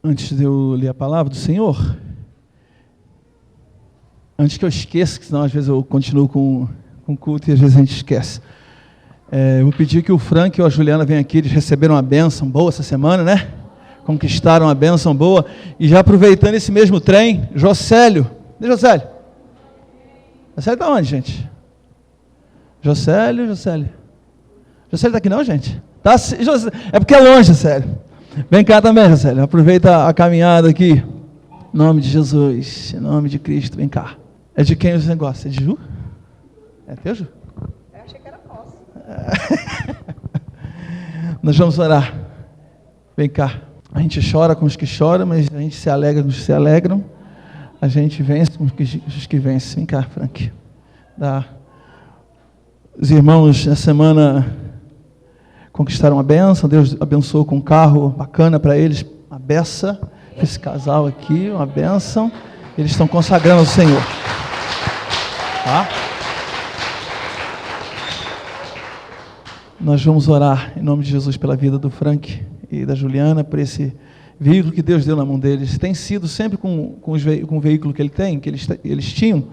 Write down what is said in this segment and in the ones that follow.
Antes de eu ler a palavra do Senhor, antes que eu esqueça, que senão às vezes eu continuo com o culto e às vezes a gente esquece. Eu vou pedir que o Frank e a Juliana venham aqui, eles receberam uma bênção boa essa semana, né? Conquistaram uma bênção boa. E já aproveitando esse mesmo trem, Jocélio. Cadê Jocélio? Jocélio está onde, gente? Jocélio está aqui não, gente? Tá, é porque é longe, Jocélio. Vem cá também, Jocélio. Aproveita a caminhada aqui. Em nome de Jesus, em nome de Cristo, vem cá. É de quem você gosta? É de Ju? É teu, Ju? Eu achei que era nosso. Nós vamos orar. Vem cá. A gente chora com os que choram, mas a gente se alegra com os que se alegram. A gente vence com os que vencem. Vem cá, Frank. Os irmãos, na semana, conquistaram a bênção. Deus abençoou com um carro bacana para eles. Uma beça. Esse casal aqui, uma bênção. Eles estão consagrando ao Senhor. Tá? Nós vamos orar em nome de Jesus pela vida do Frank e da Juliana, por esse veículo que Deus deu na mão deles. Tem sido sempre com o veículo que ele tem, que eles tinham,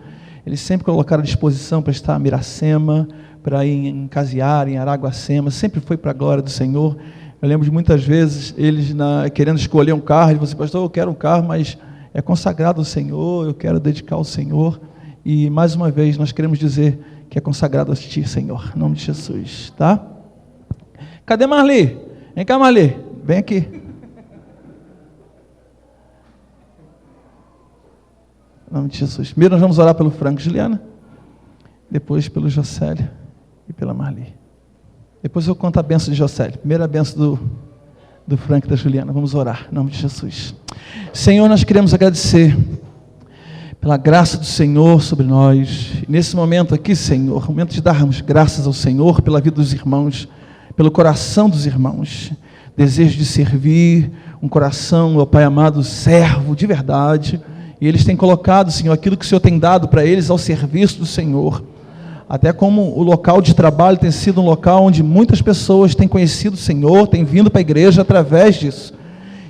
eles sempre colocaram à disposição para estar em Miracema, para ir em Caseara, em Araguacema, sempre foi para a glória do Senhor. Eu lembro de muitas vezes eles querendo escolher um carro, ele falou assim: pastor, eu quero um carro, mas é consagrado ao Senhor, eu quero dedicar ao Senhor. E mais uma vez nós queremos dizer que é consagrado a ti, Senhor, em nome de Jesus, tá? Cadê Marli? Vem cá, Marli, vem aqui. Em nome de Jesus. Primeiro nós vamos orar pelo Franco e Juliana, depois pelo Jocélio e pela Marli. Depois eu conto a benção de Jocélio. Primeiro a benção do Frank e da Juliana. Vamos orar, em nome de Jesus. Senhor, nós queremos agradecer pela graça do Senhor sobre nós. E nesse momento aqui, Senhor, momento de darmos graças ao Senhor pela vida dos irmãos, pelo coração dos irmãos. Desejo de servir, um coração, ó Pai amado, servo de verdade. E eles têm colocado, Senhor, aquilo que o Senhor tem dado para eles ao serviço do Senhor. Até como o local de trabalho tem sido um local onde muitas pessoas têm conhecido o Senhor, têm vindo para a igreja através disso.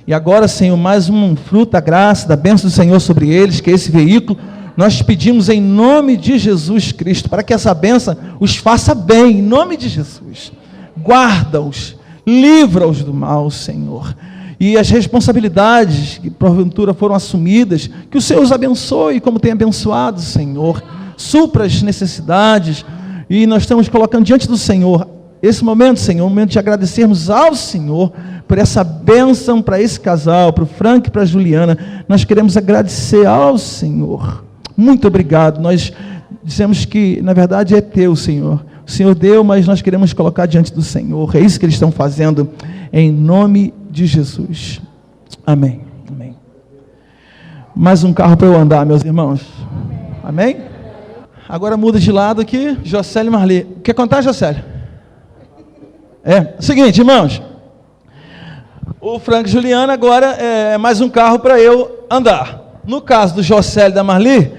E agora, Senhor, mais um fruto da graça, da bênção do Senhor sobre eles, que é esse veículo. Nós te pedimos em nome de Jesus Cristo, para que essa bênção os faça bem, em nome de Jesus. Guarda-os, livra-os do mal, Senhor. E as responsabilidades que porventura foram assumidas, que o Senhor os abençoe, como tem abençoado, Senhor. Supra as necessidades, e nós estamos colocando diante do Senhor esse momento, Senhor, um momento de agradecermos ao Senhor por essa bênção para esse casal, para o Frank e para a Juliana. Nós queremos agradecer ao Senhor. Muito obrigado. Nós dizemos que na verdade é teu, Senhor. O Senhor deu, mas nós queremos colocar diante do Senhor. É isso que eles estão fazendo em nome de Jesus. Amém. Amém. Mais um carro para eu andar, meus irmãos. Amém? Agora muda de lado aqui, Jocélio e Marli. Quer contar, Jocélio? Seguinte, irmãos. O Frank e Juliana agora é mais um carro para eu andar. No caso do Jocélio e da Marli,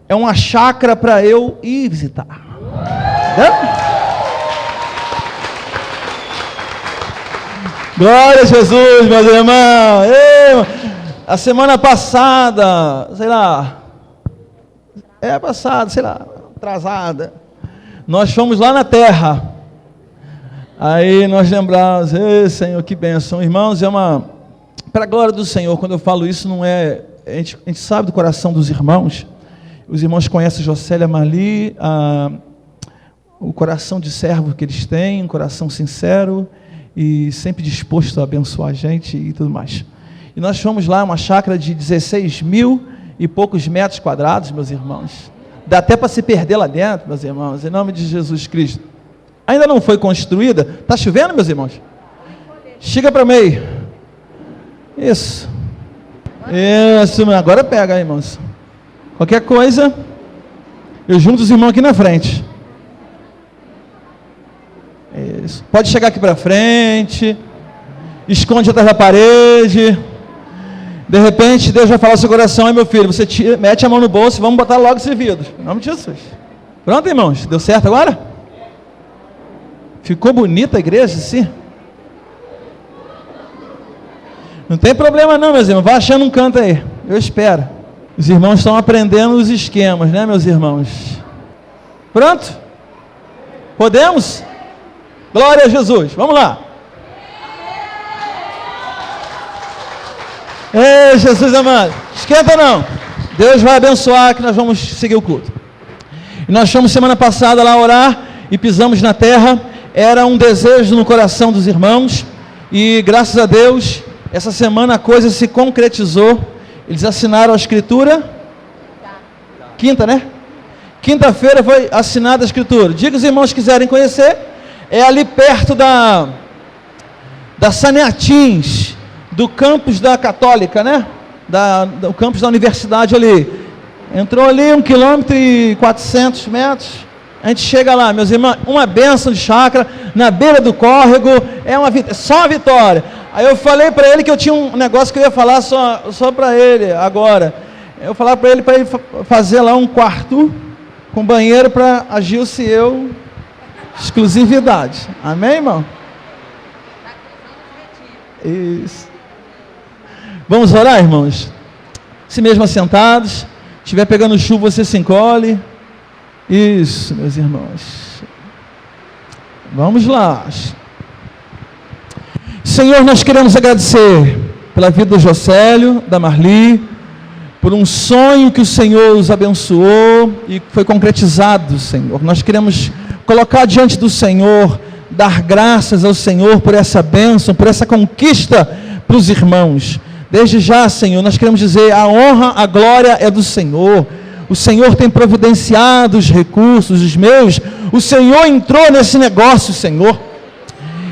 é uma chácara para eu ir visitar. Entendeu? Glória a Jesus, meus irmãos. A semana passada, atrasada, nós fomos lá na terra. Aí nós lembramos, Senhor, que bênção. Irmãos, para a glória do Senhor. Quando eu falo isso, não é, a gente sabe do coração dos irmãos. Os irmãos conhecem Jocélio e Marli, o coração de servo que eles têm, um coração sincero e sempre disposto a abençoar a gente e tudo mais. E nós fomos lá, uma chácara de 16 mil e poucos metros quadrados, meus irmãos. Dá até para se perder lá dentro, meus irmãos, em nome de Jesus Cristo. Ainda não foi construída. Está chovendo, meus irmãos? Chega para o meio. Isso. Agora pega, irmãos. Qualquer coisa, eu junto os irmãos aqui na frente. Isso. Pode chegar aqui para frente. Esconde atrás da parede. De repente, Deus vai falar ao seu coração: meu filho, você mete a mão no bolso e vamos botar logo esse vidro. Em nome de Jesus. Pronto, irmãos? Deu certo agora? Ficou bonita a igreja, sim? Não tem problema não, meus irmãos. Vai achando um canto aí. Eu espero. Os irmãos estão aprendendo os esquemas, né, meus irmãos? Pronto? Podemos? Glória a Jesus. Vamos lá. Ei, Jesus amado. Esquenta não. Deus vai abençoar que nós vamos seguir o culto. E nós fomos semana passada lá orar e pisamos na terra. Era um desejo no coração dos irmãos. E graças a Deus, essa semana a coisa se concretizou. Eles assinaram a escritura. Quinta, né? Quinta-feira foi assinada a escritura. Diga que os irmãos quiserem conhecer. É ali perto da Saneatins, do campus da Católica, né? Do campus da universidade ali. Entrou ali 1,4 km. A gente chega lá, meus irmãos, uma bênção de chácara, na beira do córrego, só uma vitória. Aí eu falei para ele que eu tinha um negócio que eu ia falar só para ele agora. Eu falava para ele fazer lá um quarto com banheiro para a Gilce e eu, exclusividade. Amém, irmão? Isso. Vamos orar, irmãos? Se mesmo assentados, se estiver pegando chuva, você se encolhe. Isso, meus irmãos. Vamos lá. Senhor, nós queremos agradecer pela vida do Jocélio, da Marli, por um sonho que o Senhor os abençoou e foi concretizado, Senhor. Nós queremos colocar diante do Senhor, dar graças ao Senhor por essa bênção, por essa conquista para os irmãos. Desde já, Senhor, nós queremos dizer, a honra, a glória é do Senhor. O Senhor tem providenciado os recursos, os meios. O Senhor entrou nesse negócio, Senhor.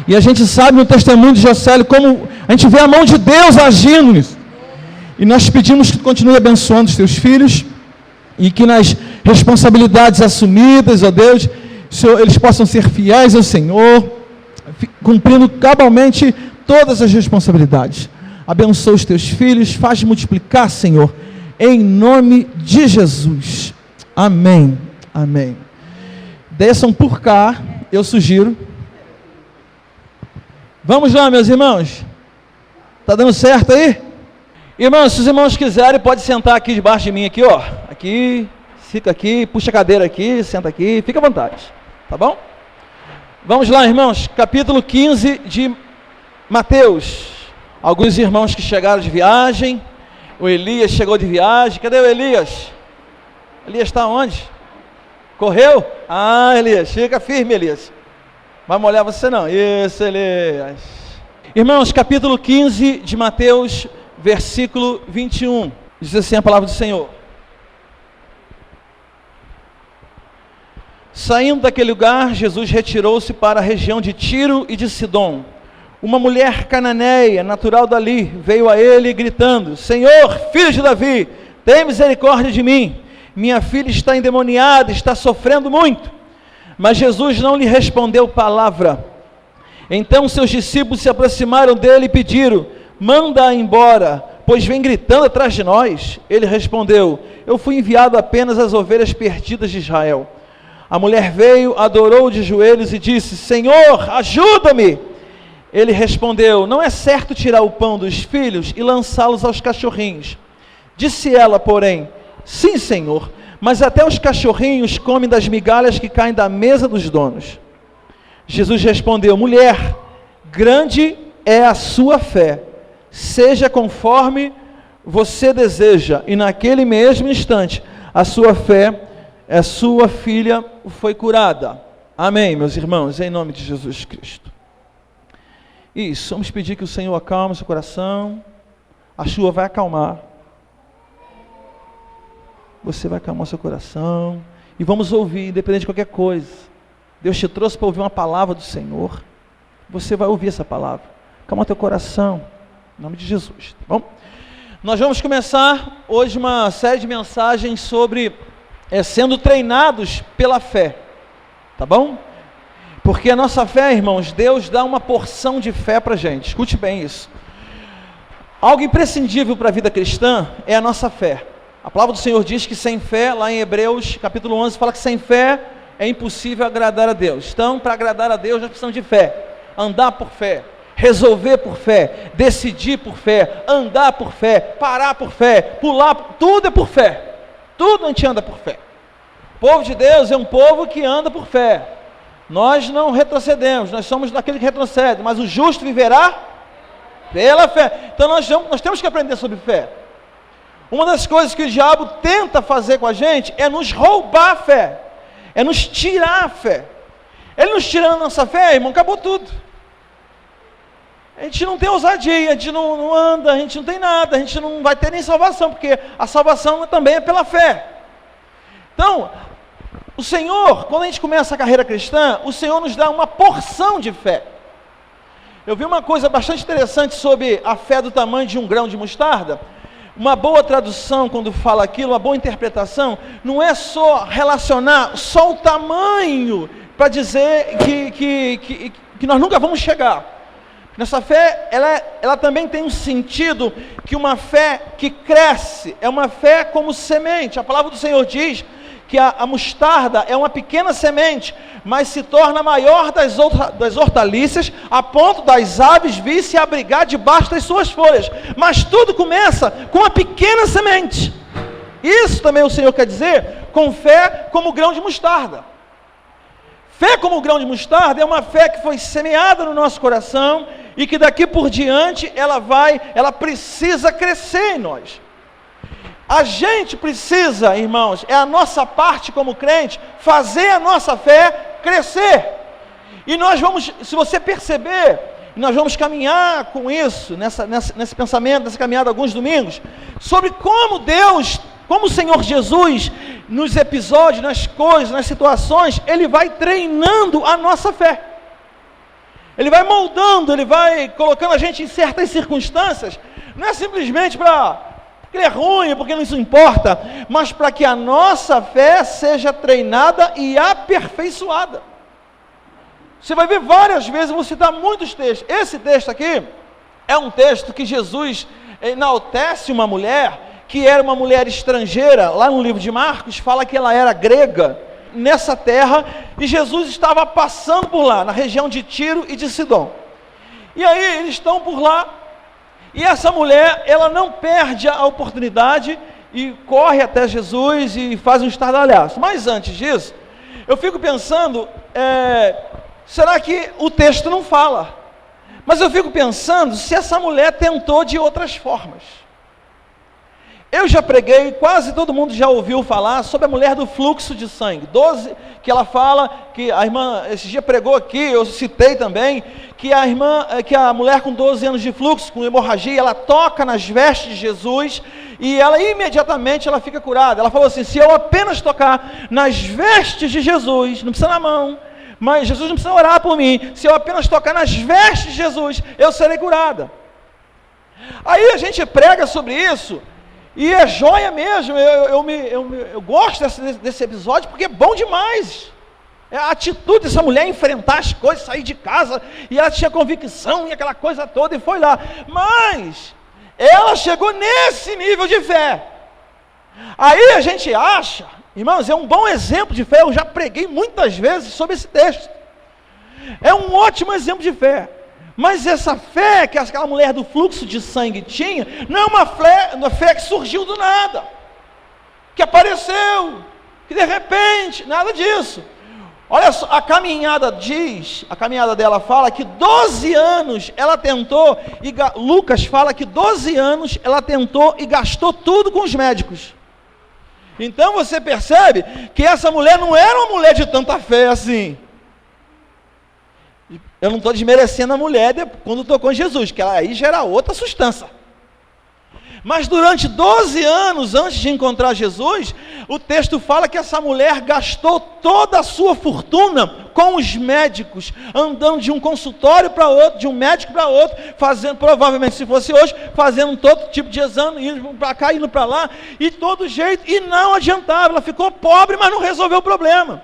E a gente sabe no testemunho de Jocélio como a gente vê a mão de Deus agindo nisso. E nós pedimos que continue abençoando os teus filhos e que nas responsabilidades assumidas, ó Deus, Senhor, eles possam ser fiéis ao Senhor, cumprindo cabalmente todas as responsabilidades. Abençoa os teus filhos, faz multiplicar, Senhor, em nome de Jesus. Amém. Amém. Desçam por cá, eu sugiro. Vamos lá, meus irmãos. Está dando certo aí? Irmãos, se os irmãos quiserem, pode sentar aqui debaixo de mim, aqui, ó. Aqui, fica aqui, puxa a cadeira aqui, senta aqui, fica à vontade. Tá bom? Vamos lá, irmãos. Capítulo 15 de Mateus. Alguns irmãos que chegaram de viagem. O Elias chegou de viagem. Cadê o Elias? Elias está onde? Correu? Ah, Elias, fica firme, Elias. Vai molhar você não. Isso, Elias. Irmãos, capítulo 15 de Mateus, versículo 21. Diz assim a palavra do Senhor. Saindo daquele lugar, Jesus retirou-se para a região de Tiro e de Sidom. Uma mulher cananeia, natural dali, veio a ele gritando: Senhor, filho de Davi, tem misericórdia de mim. Minha filha está endemoniada, está sofrendo muito. Mas Jesus não lhe respondeu palavra. Então seus discípulos se aproximaram dele e pediram: manda-a embora, pois vem gritando atrás de nós. Ele respondeu: eu fui enviado apenas às ovelhas perdidas de Israel. A mulher veio, adorou de joelhos e disse: Senhor, ajuda-me. Ele respondeu: não é certo tirar o pão dos filhos e lançá-los aos cachorrinhos. Disse ela, porém: sim, Senhor, mas até os cachorrinhos comem das migalhas que caem da mesa dos donos. Jesus respondeu: mulher, grande é a sua fé, seja conforme você deseja. E naquele mesmo instante, a sua filha foi curada. Amém, meus irmãos, em nome de Jesus Cristo. Isso, vamos pedir que o Senhor acalme seu coração. A chuva vai acalmar. Você vai acalmar seu coração. E vamos ouvir, independente de qualquer coisa. Deus te trouxe para ouvir uma palavra do Senhor. Você vai ouvir essa palavra. Calma teu coração. Em nome de Jesus, tá bom? Nós vamos começar hoje uma série de mensagens sobre sendo treinados pela fé. Tá bom? Porque a nossa fé, irmãos, Deus dá uma porção de fé para a gente. Escute bem isso. Algo imprescindível para a vida cristã é a nossa fé. A palavra do Senhor diz que sem fé, lá em Hebreus, capítulo 11, fala que sem fé é impossível agradar a Deus. Então, para agradar a Deus, nós precisamos de fé. Andar por fé. resolver por fé, decidir por fé, andar por fé, parar por fé, pular, tudo é por fé. Tudo a gente anda por fé. O povo de Deus é um povo que anda por fé. Nós não retrocedemos, nós somos daquele que retrocede, mas o justo viverá pela fé. Então nós temos que aprender sobre fé. Uma das coisas que o diabo tenta fazer com a gente é nos roubar a fé, é nos tirar a fé. Ele nos tirando a nossa fé, irmão, acabou tudo. A gente não tem ousadia, a gente não anda, a gente não tem nada, a gente não vai ter nem salvação, porque a salvação também é pela fé. Então, o Senhor, quando a gente começa a carreira cristã, o Senhor nos dá uma porção de fé. Eu vi uma coisa bastante interessante sobre a fé do tamanho de um grão de mostarda. Uma boa tradução, quando fala aquilo, uma boa interpretação, não é só relacionar só o tamanho para dizer que nós nunca vamos chegar. Nossa fé, ela também tem um sentido que uma fé que cresce, é uma fé como semente. A palavra do Senhor diz que a mostarda é uma pequena semente, mas se torna maior das hortaliças, a ponto das aves vir se abrigar debaixo das suas folhas. Mas tudo começa com a pequena semente. Isso também o Senhor quer dizer com fé como grão de mostarda. Fé como grão de mostarda é uma fé que foi semeada no nosso coração e que daqui por diante ela precisa crescer em nós. A gente precisa, irmãos, é a nossa parte como crente, fazer a nossa fé crescer. E nós vamos, se você perceber, nós vamos caminhar com isso, nesse pensamento, nessa caminhada alguns domingos, sobre como Deus, como o Senhor Jesus, nos episódios, nas coisas, nas situações, Ele vai treinando a nossa fé. Ele vai moldando, Ele vai colocando a gente em certas circunstâncias, não é simplesmente porque é ruim, porque não isso importa, mas para que a nossa fé seja treinada e aperfeiçoada. Você vai ver várias vezes, eu vou citar muitos textos. Esse texto aqui é um texto que Jesus enaltece uma mulher, que era uma mulher estrangeira. Lá no livro de Marcos, fala que ela era grega, nessa terra, e Jesus estava passando por lá, na região de Tiro e de Sidom. E aí eles estão por lá, e essa mulher, ela não perde a oportunidade e corre até Jesus e faz um estardalhaço. Mas antes disso, eu fico pensando, será que o texto não fala? Mas eu fico pensando se essa mulher tentou de outras formas. Eu já preguei, quase todo mundo já ouviu falar sobre a mulher do fluxo de sangue. 12, que ela fala, que a irmã, esse dia pregou aqui, eu citei também, que a mulher com 12 anos de fluxo, com hemorragia, ela toca nas vestes de Jesus, e ela imediatamente ela fica curada. Ela falou assim, se eu apenas tocar nas vestes de Jesus, não precisa na mão, mas Jesus não precisa orar por mim, se eu apenas tocar nas vestes de Jesus, eu serei curada. Aí a gente prega sobre isso, e é joia mesmo, eu gosto desse episódio, porque é bom demais. É a atitude dessa mulher enfrentar as coisas, sair de casa, e ela tinha convicção, e aquela coisa toda, e foi lá. Mas, ela chegou nesse nível de fé. Aí a gente acha, irmãos, é um bom exemplo de fé, eu já preguei muitas vezes sobre esse texto. É um ótimo exemplo de fé. Mas essa fé que aquela mulher do fluxo de sangue tinha, não é uma fé que surgiu do nada, que apareceu, que de repente, nada disso. Olha só, a caminhada dela fala que 12 anos ela tentou, Lucas fala que 12 anos ela tentou e gastou tudo com os médicos. Então você percebe que essa mulher não era uma mulher de tanta fé assim. Eu não estou desmerecendo a mulher quando tocou em Jesus, que ela aí já era outra substância. Mas durante 12 anos antes de encontrar Jesus, o texto fala que essa mulher gastou toda a sua fortuna com os médicos, andando de um consultório para outro, de um médico para outro, fazendo, provavelmente se fosse hoje, fazendo todo tipo de exame, indo para cá, indo para lá, e todo jeito, e não adiantava, ela ficou pobre, mas não resolveu o problema.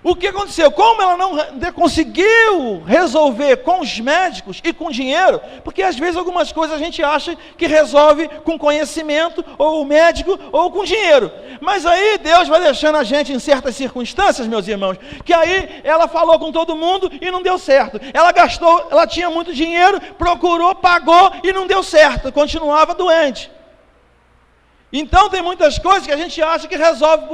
O que aconteceu? Como ela não conseguiu resolver com os médicos e com dinheiro, porque às vezes algumas coisas a gente acha que resolve com conhecimento, ou o médico, ou com dinheiro. Mas aí Deus vai deixando a gente em certas circunstâncias, meus irmãos, que aí ela falou com todo mundo e não deu certo. Ela gastou, ela tinha muito dinheiro, procurou, pagou e não deu certo, continuava doente. Então tem muitas coisas que a gente acha que resolve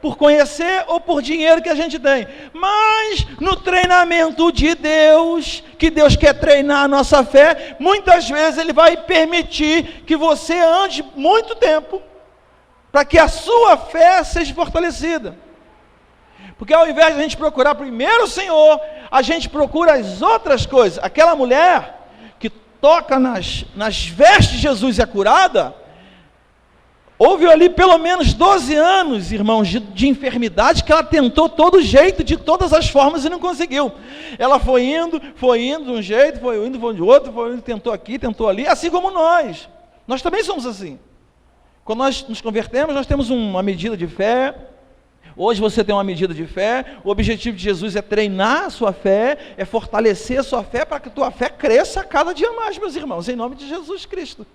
por conhecer ou por dinheiro que a gente tem. Mas no treinamento de Deus, que Deus quer treinar a nossa fé, muitas vezes Ele vai permitir que você ande muito tempo, para que a sua fé seja fortalecida. Porque ao invés de a gente procurar primeiro o Senhor, a gente procura as outras coisas. Aquela mulher que toca nas vestes de Jesus e é curada, houve ali pelo menos 12 anos, irmãos, de enfermidade, que ela tentou todo jeito, de todas as formas, e não conseguiu. Ela foi indo de um jeito, foi indo de outro, tentou aqui, tentou ali, assim como nós. Nós também somos assim. Quando nós nos convertemos, nós temos uma medida de fé. Hoje você tem uma medida de fé. O objetivo de Jesus é treinar a sua fé, é fortalecer a sua fé, para que a tua fé cresça cada dia mais, meus irmãos, em nome de Jesus Cristo.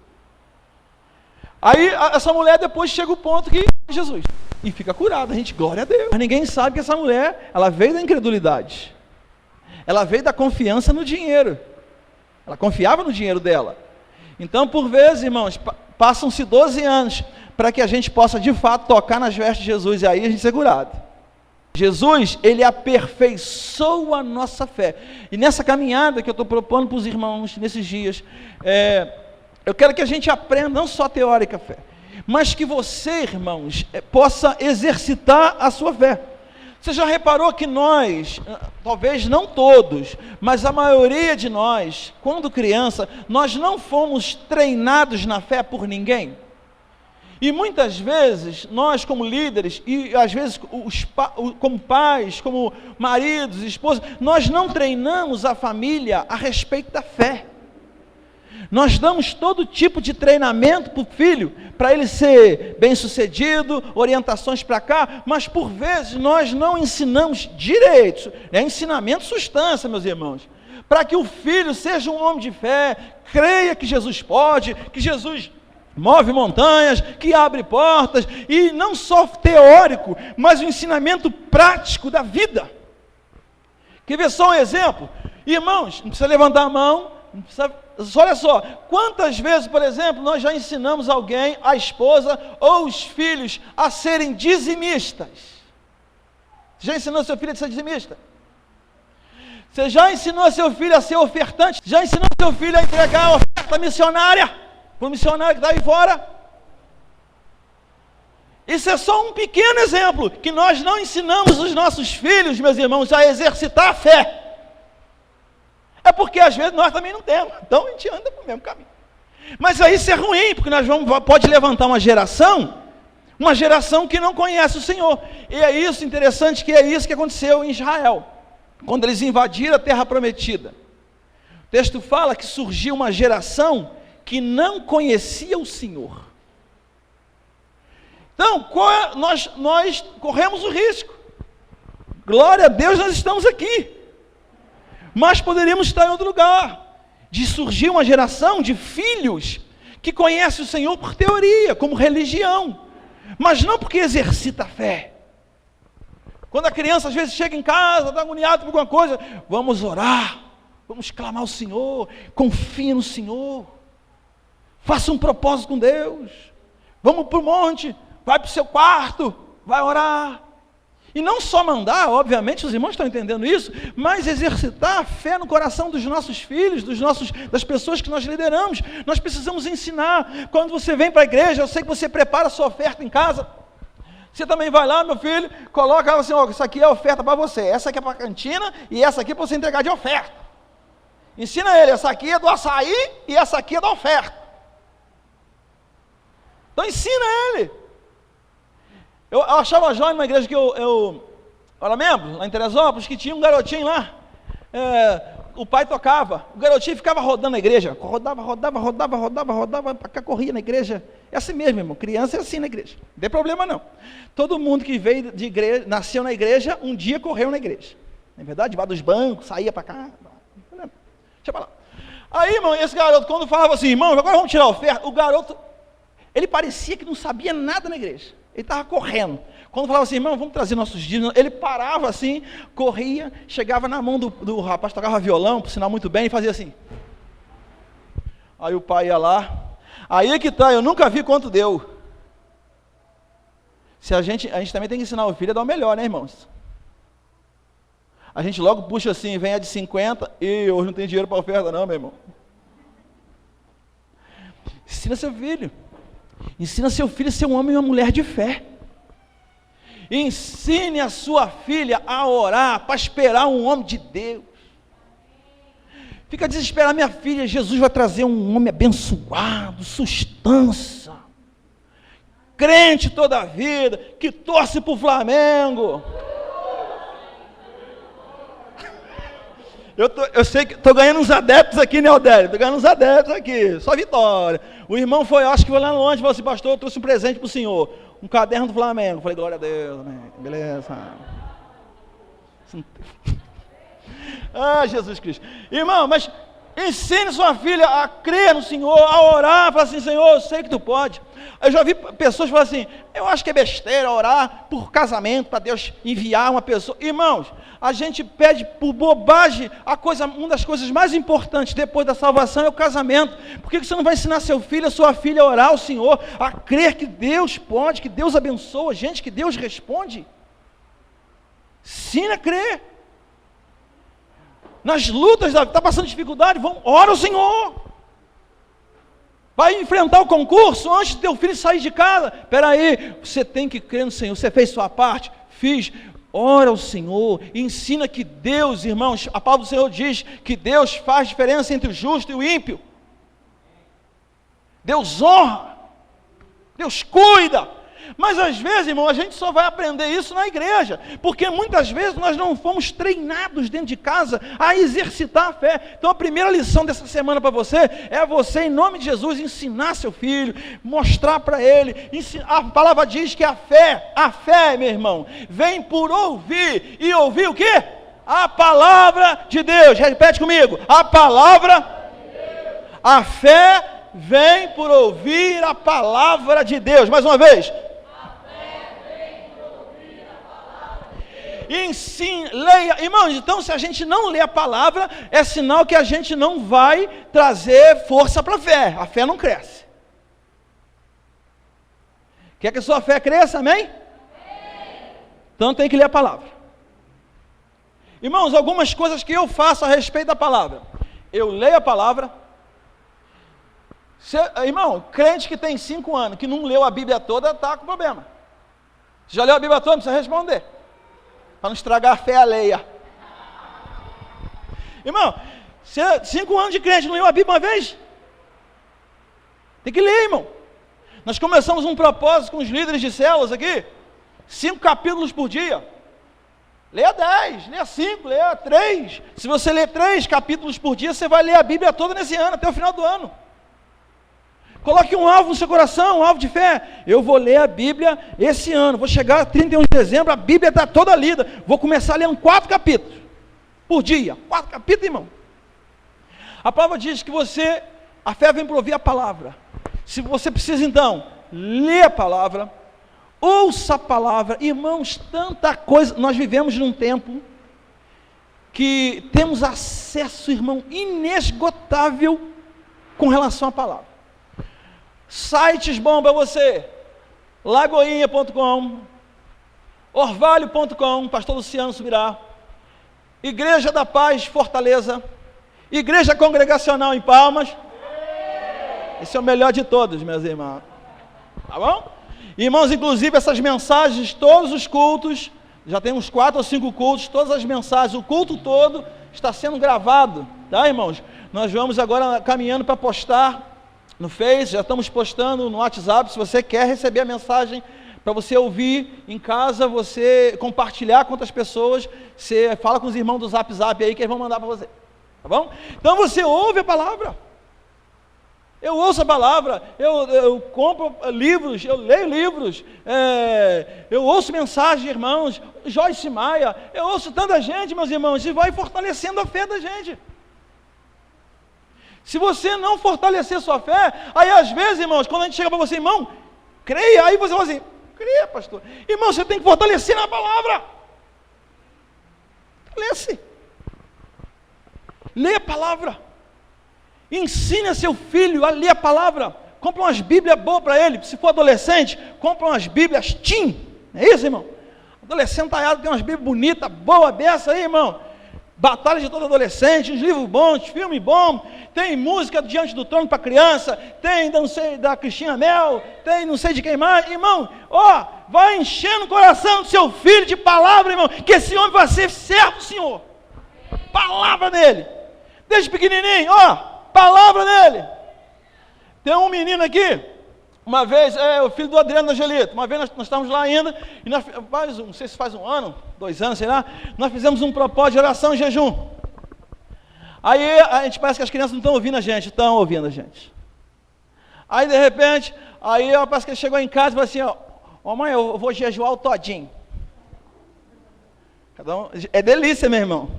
Aí essa mulher depois chega o ponto que Jesus, e fica curada, a gente, glória a Deus. Mas ninguém sabe que essa mulher, ela veio da incredulidade, ela veio da confiança no dinheiro, ela confiava no dinheiro dela. Então por vezes, irmãos, passam-se 12 anos, para que a gente possa de fato tocar nas vestes de Jesus, e aí a gente ser curado. Jesus, Ele aperfeiçoa a nossa fé, e nessa caminhada que eu estou propondo para os irmãos, nesses dias, eu quero que a gente aprenda não só teórica fé, mas que você, irmãos, possa exercitar a sua fé. Você já reparou que nós, talvez não todos, mas a maioria de nós, quando criança, nós não fomos treinados na fé por ninguém? E muitas vezes, nós como líderes, e às vezes como pais, como maridos, esposas, nós não treinamos a família a respeito da fé. Nós damos todo tipo de treinamento para o filho, para ele ser bem-sucedido, orientações para cá, mas por vezes nós não ensinamos direito, ensinamento substância, meus irmãos, para que o filho seja um homem de fé, creia que Jesus pode, que Jesus move montanhas, que abre portas, e não só teórico, mas o ensinamento prático da vida. Quer ver só um exemplo? Irmãos, não precisa levantar a mão, não precisa. Olha só, quantas vezes, por exemplo, nós já ensinamos alguém, a esposa ou os filhos, a serem dizimistas? Você já ensinou seu filho a ser dizimista? Você já ensinou seu filho a ser ofertante? Já ensinou seu filho a entregar a oferta missionária para o missionário que está aí fora? Isso é só um pequeno exemplo, que nós não ensinamos os nossos filhos, meus irmãos, a exercitar a fé. É porque às vezes nós também não temos, então a gente anda para o mesmo caminho. Mas aí isso é ruim, porque pode levantar uma geração que não conhece o Senhor. E é isso interessante, que é isso que aconteceu em Israel, quando eles invadiram a terra prometida. O texto fala que surgiu uma geração que não conhecia o Senhor. Então, nós corremos o risco. Glória a Deus, nós estamos aqui. Mas poderíamos estar em outro lugar, de surgir uma geração de filhos que conhecem o Senhor por teoria, como religião, mas não porque exercita a fé. Quando a criança às vezes chega em casa, está agoniada por alguma coisa, vamos orar, vamos clamar ao Senhor, confie no Senhor, faça um propósito com Deus, vamos para o monte, vai para o seu quarto, vai orar. E não só mandar, obviamente os irmãos estão entendendo isso, mas exercitar a fé no coração dos nossos filhos, das pessoas que nós lideramos. Nós precisamos ensinar. Quando você vem para a igreja, eu sei que você prepara a sua oferta em casa. Você também vai lá, meu filho, coloca assim, ó, isso aqui é a oferta para você, essa aqui é para a cantina e essa aqui é para você entregar de oferta. Ensina ele, essa aqui é do açaí e essa aqui é da oferta. Então ensina ele. Eu achava jóia numa igreja que eu era membro, lá em Teresópolis, que tinha um garotinho lá, o pai tocava, o garotinho ficava rodando na igreja, rodava, para cá, corria na igreja. É assim mesmo, irmão, criança é assim na igreja, não tem problema não. Todo mundo que veio de igreja, nasceu na igreja, um dia correu na igreja. Não é verdade? Debaixo dos bancos, saía para cá, não tem problema. Deixa para lá. Aí, irmão, esse garoto, quando falava assim, irmão, agora vamos tirar a oferta, o garoto, ele parecia que não sabia nada na igreja, ele estava correndo. Quando falava assim, irmão, vamos trazer nossos dízimos, ele parava assim, corria, chegava na mão do rapaz, tocava violão, por sinal muito bem, e fazia assim. Aí o pai ia lá, aí que tá, eu nunca vi quanto deu. Se a gente também tem que ensinar o filho a dar o melhor, né, irmãos? A gente logo puxa assim, vem a de 50, e hoje não tem dinheiro para oferta não, meu irmão. Ensina seu filho a ser um homem e uma mulher de fé. Ensine a sua filha a orar, para esperar um homem de Deus. Fica desesperado, minha filha, Jesus vai trazer um homem abençoado, sustância, crente toda a vida, que torce para o Flamengo. Eu sei que estou ganhando uns adeptos aqui, né, Odélio? Estou ganhando uns adeptos aqui, só vitória. O irmão foi, acho que foi lá longe, falou assim, pastor, eu trouxe um presente para o senhor. Um caderno do Flamengo. Eu falei, glória a Deus, né? Beleza. Ah, Jesus Cristo. Irmão, mas ensine sua filha a crer no Senhor, a orar, falar assim, Senhor, eu sei que tu pode. Eu já vi pessoas falar assim, eu acho que é besteira orar por casamento, para Deus enviar uma pessoa. Irmãos, a gente pede por bobagem, uma das coisas mais importantes depois da salvação é o casamento. Por que você não vai ensinar seu filho, a sua filha a orar ao Senhor, a crer que Deus pode, que Deus abençoa, gente, que Deus responde? Ensina a crer. Nas lutas, está passando dificuldade, ora ao Senhor. Vai enfrentar o concurso antes de teu filho sair de casa. Espera aí, você tem que crer no Senhor. Você fez sua parte? Fiz. Ora ao Senhor, ensina que Deus, irmãos, a palavra do Senhor diz que Deus faz diferença entre o justo e o ímpio. Deus honra, Deus cuida. Mas às vezes, irmão, a gente só vai aprender isso na igreja, porque muitas vezes nós não fomos treinados dentro de casa a exercitar a fé. Então a primeira lição dessa semana para você, é você, em nome de Jesus, ensinar seu filho, mostrar para ele, a palavra diz que a fé, meu irmão, vem por ouvir, e ouvir o quê? A palavra de Deus. Repete comigo, a palavra de Deus. A fé vem por ouvir a palavra de Deus. Mais uma vez. Ensine, leia, irmãos, então se a gente não lê a palavra, é sinal que a gente não vai trazer força para a fé não cresce. Quer que a sua fé cresça, amém? Então tem que ler a palavra. Irmãos, algumas coisas que eu faço a respeito da palavra, eu leio a palavra. Irmão, crente que tem 5 anos, que não leu a Bíblia toda, está com problema. Você já leu a Bíblia toda, não precisa responder, para não estragar a fé alheia. Irmão, 5 anos de crente, não leu a Bíblia uma vez? Tem que ler, irmão. Nós começamos um propósito com os líderes de células aqui, 5 capítulos por dia. Leia 10, leia 5, leia 3. Se você ler 3 capítulos por dia, você vai ler a Bíblia toda nesse ano, até o final do ano. Coloque um alvo no seu coração, um alvo de fé. Eu vou ler a Bíblia esse ano, vou chegar a 31 de dezembro, a Bíblia está toda lida. Vou começar lendo 4 capítulos por dia. 4 capítulos, irmão. A palavra diz que a fé vem por ouvir a palavra. Se você precisa então, ler a palavra, ouça a palavra. Irmãos, tanta coisa, nós vivemos num tempo que temos acesso, irmão, inesgotável com relação à palavra. Sites bom para você, lagoinha.com, orvalho.com, pastor Luciano Subirá, Igreja da Paz Fortaleza, Igreja Congregacional em Palmas. Esse é o melhor de todos, meus irmãos, tá bom? Irmãos, inclusive essas mensagens, todos os cultos, já tem uns 4 ou 5 cultos, todas as mensagens, o culto todo está sendo gravado, tá, irmãos? Nós vamos agora caminhando para postar no Face, já estamos postando no WhatsApp. Se você quer receber a mensagem para você ouvir em casa, você compartilhar com outras pessoas, você fala com os irmãos do Zap aí que eles vão mandar para você. Tá bom? Então você ouve a palavra. Eu ouço a palavra, eu compro livros, eu leio livros, eu ouço mensagens de irmãos, Joyce Maia, eu ouço tanta gente, meus irmãos, e vai fortalecendo a fé da gente. Se você não fortalecer sua fé, aí às vezes, irmãos, quando a gente chega para você, irmão, creia, aí você fala assim, creia, pastor. Irmão, você tem que fortalecer na palavra. Fortalece. Leia a palavra. Ensine a seu filho a ler a palavra. Compra umas bíblias boas para ele. Se for adolescente, compra umas bíblias teen. Não é isso, irmão? Adolescente tem umas bíblias bonitas, boas, dessa aí, irmão. Batalha de todo adolescente, uns livros bons, filme bom. Tem música diante do trono para criança. Tem, não sei, da Cristina Mel. Tem, não sei de quem mais. Irmão, vai enchendo o coração do seu filho de palavra, irmão. Que esse homem vai ser servo do Senhor. Palavra nele. Desde pequenininho, palavra nele. Tem um menino aqui, uma vez, o filho do Adriano Angelito, uma vez nós estávamos lá ainda, e nós, não sei se faz 1 ano, 2 anos, sei lá, nós fizemos um propósito de oração e jejum. Aí a gente parece que as crianças não estão ouvindo a gente, estão ouvindo a gente. Aí de repente, parece que ele chegou em casa e falou assim, mãe, eu vou jejuar o todinho. Cada um, é delícia, meu irmão.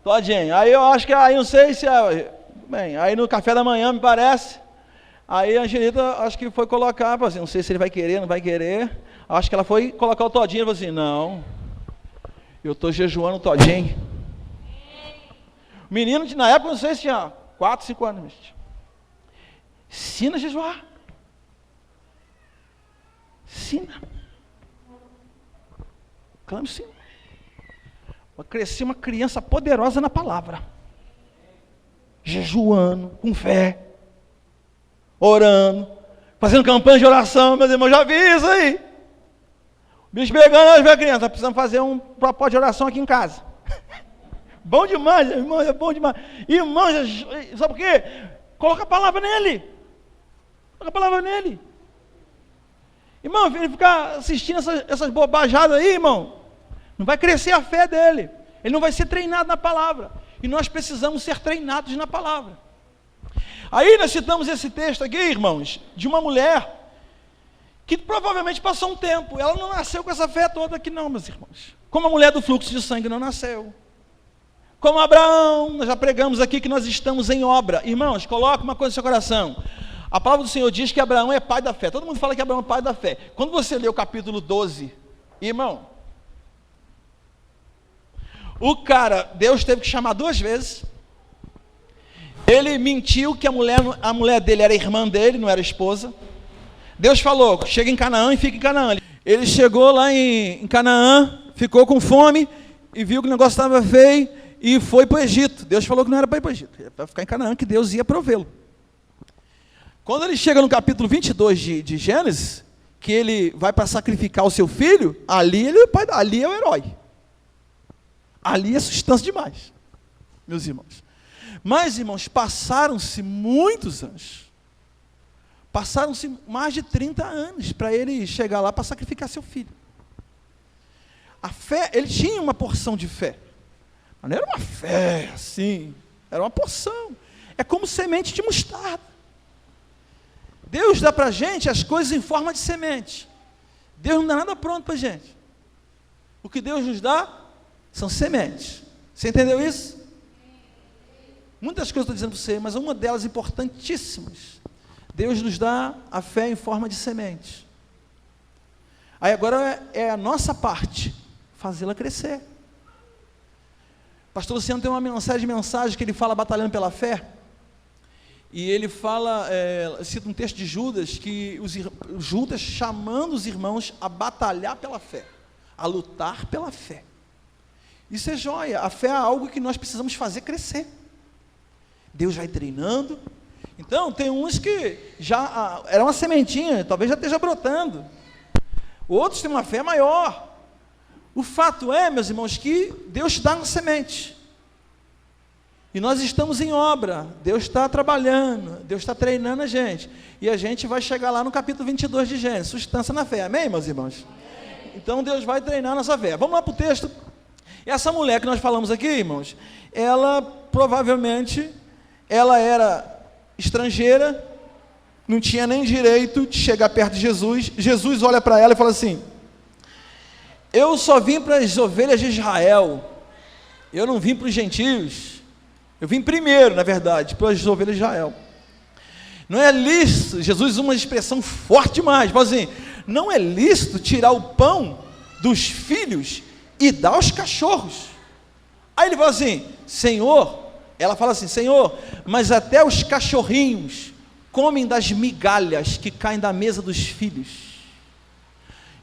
Todinho. Aí eu acho que, não sei se, bem, aí no café da manhã, me parece, aí a Angelita, acho que foi colocar, assim, não sei se ele vai querer, não vai querer, acho que ela foi colocar o todinho, e falou assim, não, eu estou jejuando o todinho. O menino, na época, não sei se tinha 4, 5 anos, ensina a jejuar. Ensina. Clame sim. Vai crescer uma criança poderosa na palavra, jejuando, com fé, orando, fazendo campanha de oração, meus irmãos, já vi isso aí. O bicho pegando, a criança, precisamos fazer um propósito de oração aqui em casa. Bom demais, irmão, é bom demais. Irmão, sabe por quê? Coloca a palavra nele. Coloca a palavra nele. Irmão, ele ficar assistindo essas bobajadas aí, irmão, não vai crescer a fé dele. Ele não vai ser treinado na palavra. E nós precisamos ser treinados na palavra. Aí nós citamos esse texto aqui, irmãos, de uma mulher que provavelmente passou um tempo. Ela não nasceu com essa fé toda aqui não, meus irmãos. Como a mulher do fluxo de sangue não nasceu. Como Abraão, nós já pregamos aqui que nós estamos em obra. Irmãos, coloca uma coisa no seu coração. A palavra do Senhor diz que Abraão é pai da fé. Todo mundo fala que Abraão é pai da fé. Quando você lê o capítulo 12, irmão, Deus teve que chamar 2 vezes. Ele mentiu que a mulher dele era irmã dele, não era esposa. Deus falou, chega em Canaã e fica em Canaã. Ele chegou lá em Canaã, ficou com fome e viu que o negócio estava feio e foi para o Egito. Deus falou que não era para ir para o Egito, era para ficar em Canaã, que Deus ia provê-lo. Quando ele chega no capítulo 22 de Gênesis, que ele vai para sacrificar o seu filho, ali ali é o herói. Ali é substância demais, meus irmãos. Mas, irmãos, passaram-se muitos anos. Passaram-se mais de 30 anos para ele chegar lá para sacrificar seu filho. A fé, ele tinha uma porção de fé. Mas não era uma fé assim, era uma porção. É como semente de mostarda. Deus dá para a gente as coisas em forma de semente. Deus não dá nada pronto para a gente. O que Deus nos dá são sementes. Você entendeu isso? Muitas coisas eu estou dizendo para você, mas uma delas importantíssimas. Deus nos dá a fé em forma de semente. Aí agora é a nossa parte, fazê-la crescer. Pastor Luciano tem uma série de mensagens que ele fala batalhando pela fé. E ele fala, cita um texto de Judas, que Judas chamando os irmãos a batalhar pela fé, a lutar pela fé. Isso é joia. A fé é algo que nós precisamos fazer crescer. Deus vai treinando. Então, tem uns que já era uma sementinha, talvez já esteja brotando. Outros têm uma fé maior. O fato é, meus irmãos, que Deus dá uma semente. E nós estamos em obra. Deus está trabalhando. Deus está treinando a gente. E a gente vai chegar lá no capítulo 22 de Gênesis. Substância na fé. Amém, meus irmãos? Então, Deus vai treinar a nossa fé. Vamos lá para o texto. Essa mulher que nós falamos aqui, irmãos, ela provavelmente, ela era estrangeira, não tinha nem direito de chegar perto de Jesus. Jesus olha para ela e fala assim: eu só vim para as ovelhas de Israel, eu não vim para os gentios, eu vim primeiro, na verdade, para as ovelhas de Israel. Não é lícito, Jesus usa uma expressão forte demais, fala assim: não é lícito tirar o pão dos filhos e dar aos cachorros. Aí ele fala assim: Senhor, ela fala assim: Senhor, mas até os cachorrinhos comem das migalhas que caem da mesa dos filhos.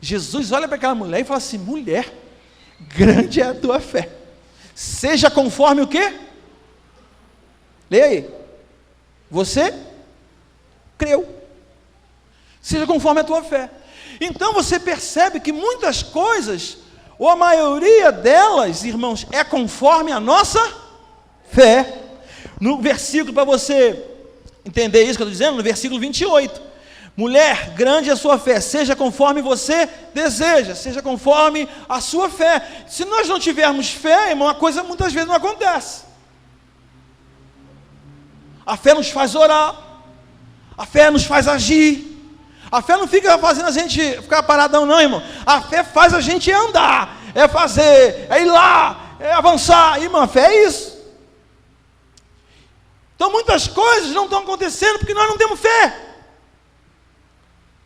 Jesus olha para aquela mulher e fala assim: mulher, grande é a tua fé, seja conforme o quê? Leia aí. Você creu, seja conforme a tua fé. Então você percebe que muitas coisas, ou a maioria delas, irmãos, é conforme a nossa fé. No versículo, para você entender isso que eu estou dizendo, no versículo 28, mulher, grande é a sua fé, seja conforme você deseja, seja conforme a sua fé. Se nós não tivermos fé, irmão, a coisa muitas vezes não acontece. A fé nos faz orar, a fé nos faz agir, a fé não fica fazendo a gente ficar paradão não, irmão. A fé faz a gente andar, é fazer, é ir lá, é avançar. Irmão, a fé é isso. Então muitas coisas não estão acontecendo porque nós não temos fé.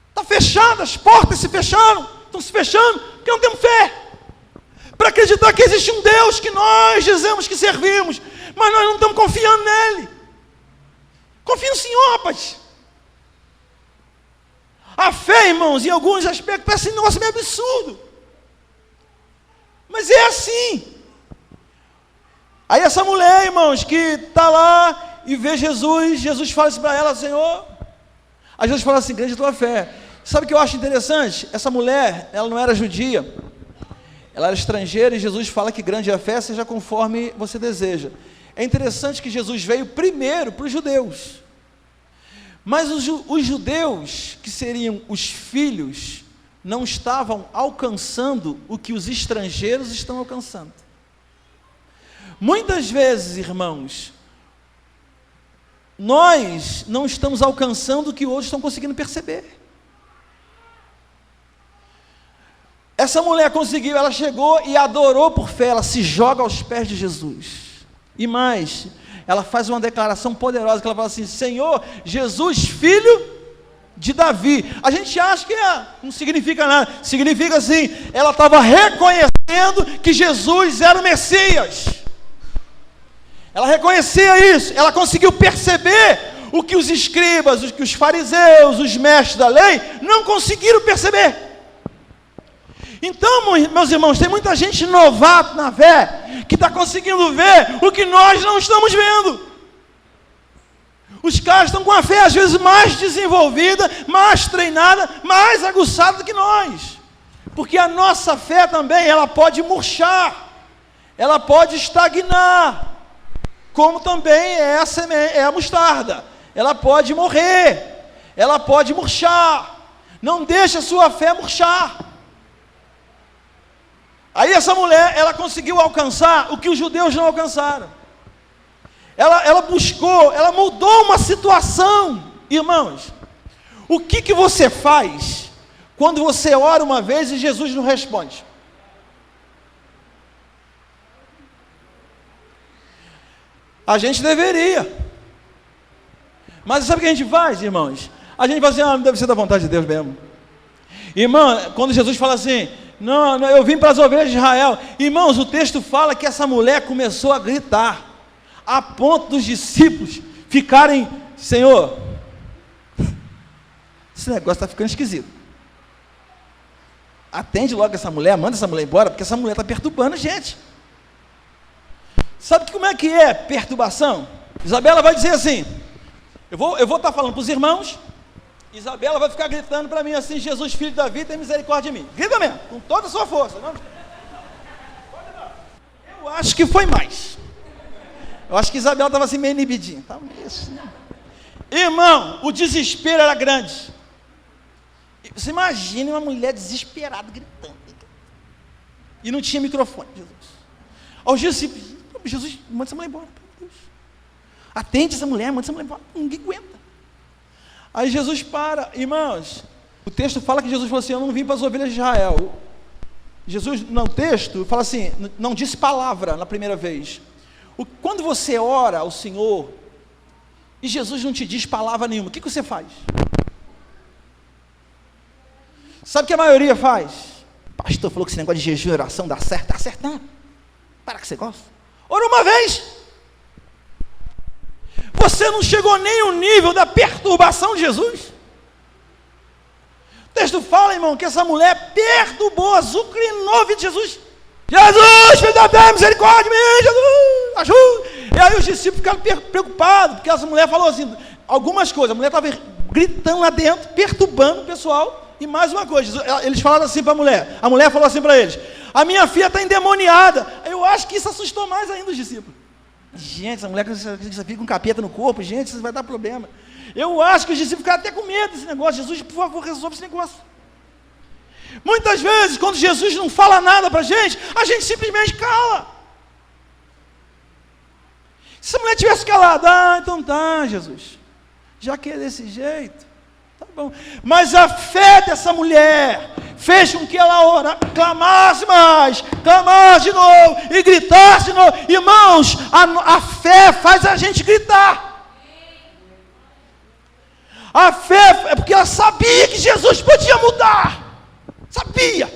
Está fechado, as portas se fecharam, estão se fechando porque não temos fé. Para acreditar que existe um Deus que nós dizemos que servimos, mas nós não estamos confiando nele. Confia no Senhor, rapaz. A fé, irmãos, em alguns aspectos parece um negócio meio absurdo, mas é assim. Aí essa mulher, irmãos, que está lá e vê Jesus, Jesus fala assim para ela: Senhor, aí Jesus fala assim: grande a tua fé. Sabe o que eu acho interessante? Essa mulher, ela não era judia, ela era estrangeira, e Jesus fala que grande é a fé, seja conforme você deseja. É interessante que Jesus veio primeiro para os judeus, mas os judeus, que seriam os filhos, não estavam alcançando o que os estrangeiros estão alcançando. Muitas vezes, irmãos, nós não estamos alcançando o que outros estão conseguindo perceber. Essa mulher conseguiu, ela chegou e adorou por fé, ela se joga aos pés de Jesus. E mais, ela faz uma declaração poderosa, que ela fala assim: Senhor, Jesus, filho de Davi. A gente acha que não significa nada, significa assim, ela estava reconhecendo que Jesus era o Messias. Ela reconhecia isso, ela conseguiu perceber o que os escribas, o que os fariseus, os mestres da lei não conseguiram perceber. Então, meus irmãos, tem muita gente novata na fé, que está conseguindo ver o que nós não estamos vendo. Os caras estão com a fé às vezes mais desenvolvida, mais treinada, mais aguçada do que nós, porque a nossa fé também, ela pode murchar, ela pode estagnar, como também é a mostarda, ela pode morrer, ela pode murchar. Não deixe a sua fé murchar. Aí essa mulher, ela conseguiu alcançar o que os judeus não alcançaram. Ela buscou, ela mudou uma situação. Irmãos, o que você faz quando você ora uma vez e Jesus não responde? A gente deveria. Mas sabe o que a gente faz, irmãos? A gente fala assim: não deve ser da vontade de Deus mesmo. Irmão, quando Jesus fala assim: não, eu vim para as ovelhas de Israel. Irmãos, o texto fala que essa mulher começou a gritar, a ponto dos discípulos ficarem: Senhor, esse negócio está ficando esquisito. Atende logo essa mulher, manda essa mulher embora, porque essa mulher está perturbando a gente. Sabe como é que é perturbação? Isabela vai dizer assim: eu vou estar falando para os irmãos, Isabela vai ficar gritando para mim assim: Jesus, filho de Davi, tem misericórdia de mim. Grita mesmo, com toda a sua força. Não? Eu acho que foi mais. Eu acho que Isabela estava assim meio inibidinha. Tá isso, né? Irmão, o desespero era grande. Você imagina uma mulher desesperada gritando. E não tinha microfone, Jesus. aos discípulos: Jesus, manda essa mulher embora, Deus. Atende essa mulher, manda essa mulher embora, ninguém aguenta. Aí Jesus para, irmãos, o texto fala que Jesus falou assim: eu não vim para as ovelhas de Israel. Jesus, no texto, fala assim, não disse palavra na primeira vez. Quando você ora ao Senhor, e Jesus não te diz palavra nenhuma, o que você faz? Sabe o que a maioria faz? Pastor falou que esse negócio de jejum e oração dá certo. Dá certo não. Para que você gosta. Ora uma vez. Você não chegou nem ao nível da perturbação de Jesus. O texto fala, irmão, que essa mulher perturbou, azucrinou a vida de Jesus. Jesus, filho da Deus, misericórdia de mim, Jesus, ajuda. E aí os discípulos ficaram preocupados, porque essa mulher falou assim, algumas coisas. A mulher estava gritando lá dentro, perturbando o pessoal. E mais uma coisa, eles falaram assim para a mulher falou assim para eles: a minha filha está endemoniada. Eu acho que isso assustou mais ainda os discípulos. Gente, essa mulher fica com capeta no corpo, gente, isso vai dar problema. Eu acho que os discípulos ficaram até com medo desse negócio. Jesus, por favor, resolve esse negócio. Muitas vezes, quando Jesus não fala nada para a gente simplesmente cala. Se a mulher tivesse calado: então tá, Jesus, já que é desse jeito, tá bom. Mas a fé dessa mulher fez com que ela clamasse mais, clamasse de novo e gritasse de novo. Irmãos, a fé faz a gente gritar. A fé é porque ela sabia que Jesus podia mudar. Sabia.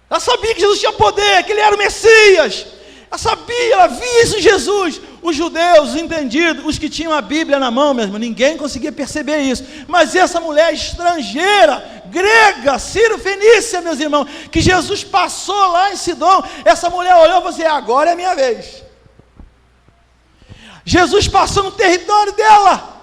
Ela sabia que Jesus tinha poder, que ele era o Messias. Ela sabia, ela via isso em Jesus. Os judeus, os entendidos, os que tinham a Bíblia na mão mesmo, ninguém conseguia perceber isso. Mas essa mulher estrangeira, grega, Ciro-fenícia, meus irmãos, que Jesus passou lá em Sidom, essa mulher olhou e falou assim: agora é a minha vez. Jesus passou no território dela.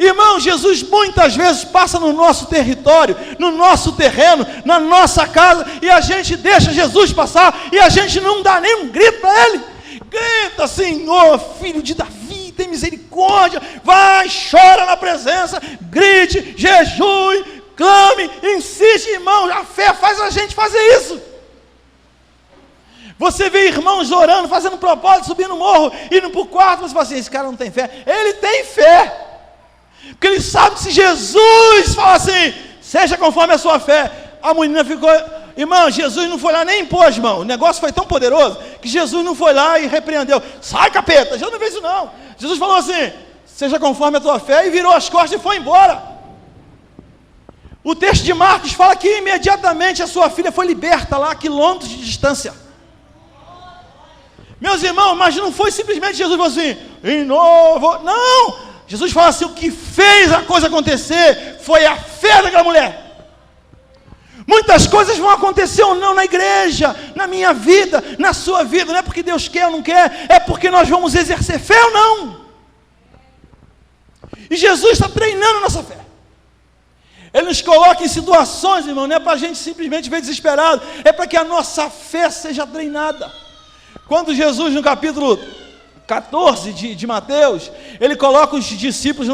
Irmão, Jesus muitas vezes passa no nosso território, no nosso terreno, na nossa casa, e a gente deixa Jesus passar, e a gente não dá nem um grito para ele. Grita: Senhor, filho de Davi, tem misericórdia. Vai, chora na presença, grite, jejue, clame, insiste. Irmão, a fé faz a gente fazer isso. Você vê irmãos orando, fazendo propósito, subindo o morro, indo para o quarto, você fala assim: esse cara não tem fé. Ele tem fé, porque ele sabe que se Jesus fala assim: seja conforme a sua fé, a menina ficou... Irmão, Jesus não foi lá nem impôs as mãos. O negócio foi tão poderoso que Jesus não foi lá e repreendeu: sai, capeta. Jesus não fez isso não. Jesus falou assim: seja conforme a tua fé, e virou as costas e foi embora. O texto de Marcos fala que imediatamente a sua filha foi liberta lá a quilômetros de distância. Meus irmãos, mas não foi simplesmente Jesus falou assim: não. Jesus fala assim: o que fez a coisa acontecer foi a fé daquela mulher. Muitas coisas vão acontecer ou não na igreja, na minha vida, na sua vida, não é porque Deus quer ou não quer, é porque nós vamos exercer fé ou não. E Jesus está treinando a nossa fé. Ele nos coloca em situações, irmão, não é para a gente simplesmente ver desesperado, é para que a nossa fé seja treinada. Quando Jesus, no capítulo 14 de Mateus, ele coloca os discípulos,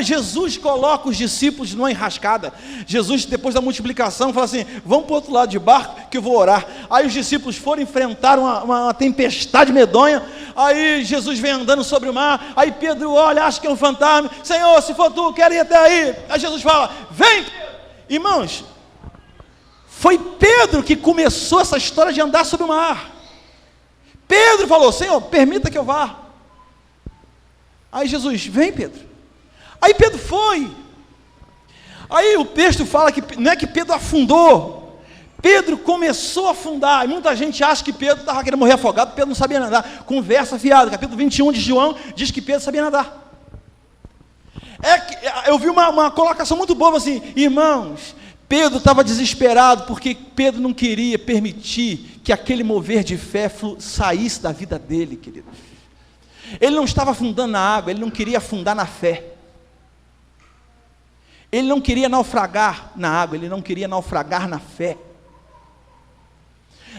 Jesus coloca os discípulos numa enrascada. Jesus, depois da multiplicação, fala assim: vamos para o outro lado de barco que eu vou orar. Aí os discípulos foram enfrentar uma tempestade medonha. Aí Jesus vem andando sobre o mar. Aí Pedro olha, acha que é um fantasma: Senhor, se for tu, quero ir até aí. Aí Jesus fala: vem, Pedro. Irmãos, foi Pedro que começou essa história de andar sobre o mar. Pedro falou: Senhor, permita que eu vá. Aí Jesus: vem, Pedro. Aí Pedro foi. Aí o texto fala que não é que Pedro afundou, Pedro começou a afundar. E muita gente acha que Pedro estava querendo morrer afogado. Pedro não sabia nadar. Conversa fiada. Capítulo 21 de João diz que Pedro sabia nadar. Eu vi uma colocação muito boa assim: irmãos, Pedro estava desesperado porque Pedro não queria permitir que aquele mover de fé saísse da vida dele, querido. Ele não estava afundando na água, ele não queria afundar na fé. Ele não queria naufragar na água, ele não queria naufragar na fé.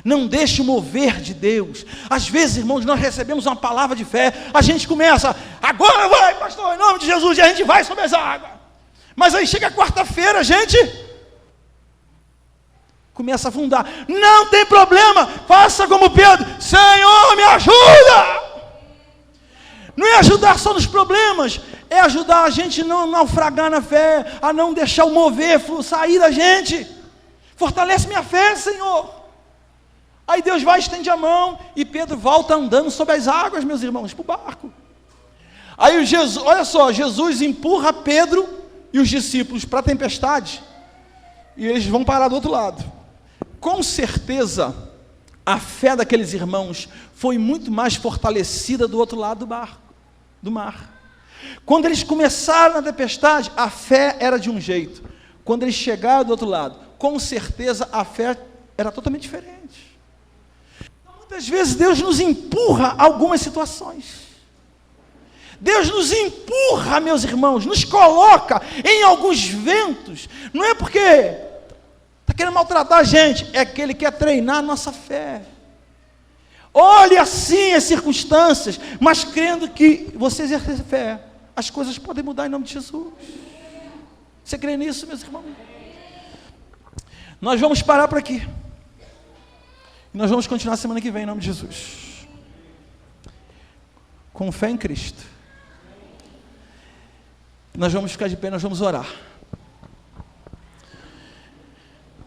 Não deixe o mover de Deus. Às vezes, irmãos, nós recebemos uma palavra de fé, a gente começa: agora vai, pastor, em nome de Jesus, e a gente vai sobre as águas. Mas aí chega quarta-feira, a gente Começa a afundar. Não tem problema, faça como Pedro. Senhor, me ajuda. Não é ajudar só nos problemas, é ajudar a gente a não naufragar na fé, a não deixar o mover sair da gente. Fortalece minha fé, Senhor. Aí Deus vai, estende a mão, e Pedro volta andando sobre as águas, meus irmãos, para o barco. Aí Jesus, olha só, Jesus empurra Pedro e os discípulos para a tempestade, e eles vão parar do outro lado. Com certeza, a fé daqueles irmãos foi muito mais fortalecida do outro lado do mar. Quando eles começaram na tempestade, a fé era de um jeito. Quando eles chegaram do outro lado, com certeza a fé era totalmente diferente. Muitas vezes Deus nos empurra a algumas situações. Deus nos empurra, meus irmãos, nos coloca em alguns ventos. Não é porque está querendo maltratar a gente, é que Ele quer treinar a nossa fé. Olhe assim as circunstâncias, mas crendo que você exercer fé, as coisas podem mudar em nome de Jesus. Você crê nisso, meus irmãos? Nós vamos parar por aqui. Nós vamos continuar semana que vem em nome de Jesus. Com fé em Cristo. Nós vamos ficar de pé, nós vamos orar.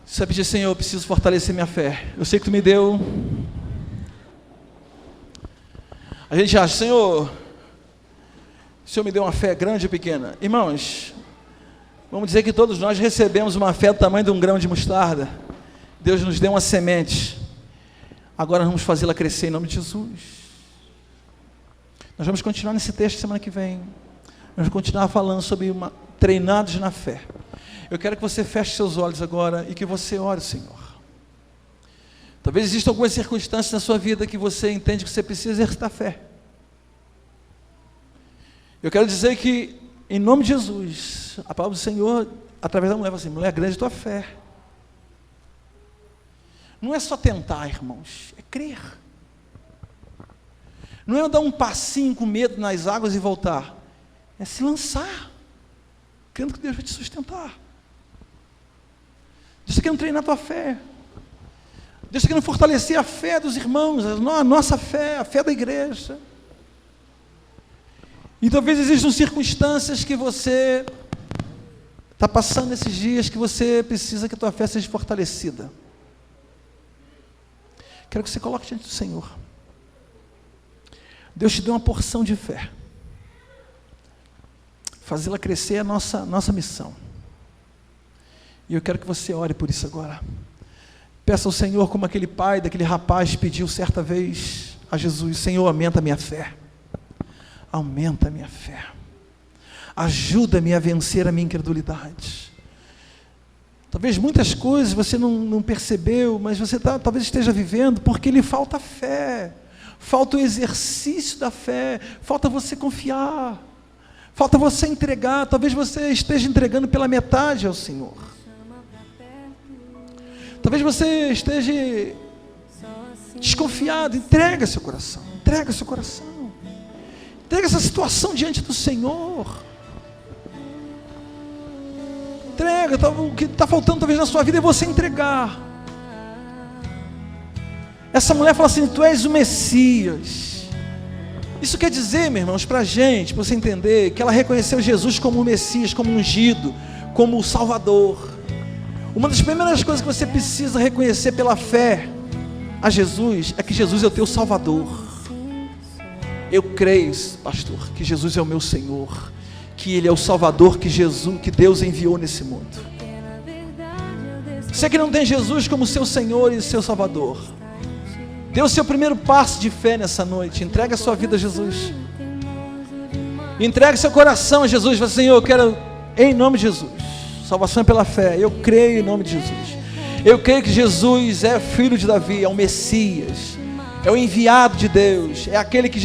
Você vai pedir, Senhor, eu preciso fortalecer minha fé. Eu sei que Tu me deu. A gente acha, Senhor, o Senhor me deu uma fé grande ou pequena? Irmãos, vamos dizer que todos nós recebemos uma fé do tamanho de um grão de mostarda. Deus nos deu uma semente. Agora nós vamos fazê-la crescer em nome de Jesus. Nós vamos continuar nesse texto semana que vem. Nós vamos continuar falando sobre treinados na fé. Eu quero que você feche seus olhos agora e que você ore, Senhor. Talvez existam algumas circunstâncias na sua vida que você entende que você precisa exercitar fé. Eu quero dizer que, em nome de Jesus, a palavra do Senhor, através da mulher, fala assim: mulher, grande a tua fé. Não é só tentar, irmãos, é crer. Não é dar um passinho com medo nas águas e voltar. É se lançar, crendo que Deus vai te sustentar. Deus está querendo treinar a tua fé. Deus está querendo fortalecer a fé dos irmãos, a nossa fé, a fé da igreja. E talvez existam circunstâncias que você está passando esses dias que você precisa que a tua fé seja fortalecida. Quero que você coloque diante do Senhor. Deus te deu uma porção de fé. Fazê-la crescer é a nossa missão. E eu quero que você ore por isso agora. Peça ao Senhor, como aquele pai daquele rapaz pediu certa vez a Jesus: Senhor, aumenta a minha fé. Aumenta a minha fé. Ajuda-me a vencer a minha incredulidade. Talvez muitas coisas você não percebeu, mas você talvez esteja vivendo porque lhe falta fé. Falta o exercício da fé. Falta você confiar. Falta você entregar. Talvez você esteja entregando pela metade ao Senhor. Talvez você esteja desconfiado. Entrega seu coração. Entrega seu coração. Entrega essa situação diante do Senhor. Entrega. O que está faltando talvez na sua vida é você entregar. Essa mulher fala assim: tu és o Messias. Isso quer dizer, meus irmãos, para a gente, para você entender, que ela reconheceu Jesus como o Messias, como ungido, como o Salvador. Uma das primeiras coisas que você precisa reconhecer pela fé a Jesus é que Jesus é o teu Salvador. Eu creio, pastor, que Jesus é o meu Senhor, que Ele é o Salvador que Deus enviou nesse mundo. Você que não tem Jesus como seu Senhor e seu Salvador, dê o seu primeiro passo de fé nessa noite. Entrega a sua vida a Jesus. Entregue seu coração a Jesus. Fala: Senhor, eu quero, em nome de Jesus, salvação é pela fé. Eu creio em nome de Jesus. Eu creio que Jesus é filho de Davi, é o Messias, é o enviado de Deus, é aquele que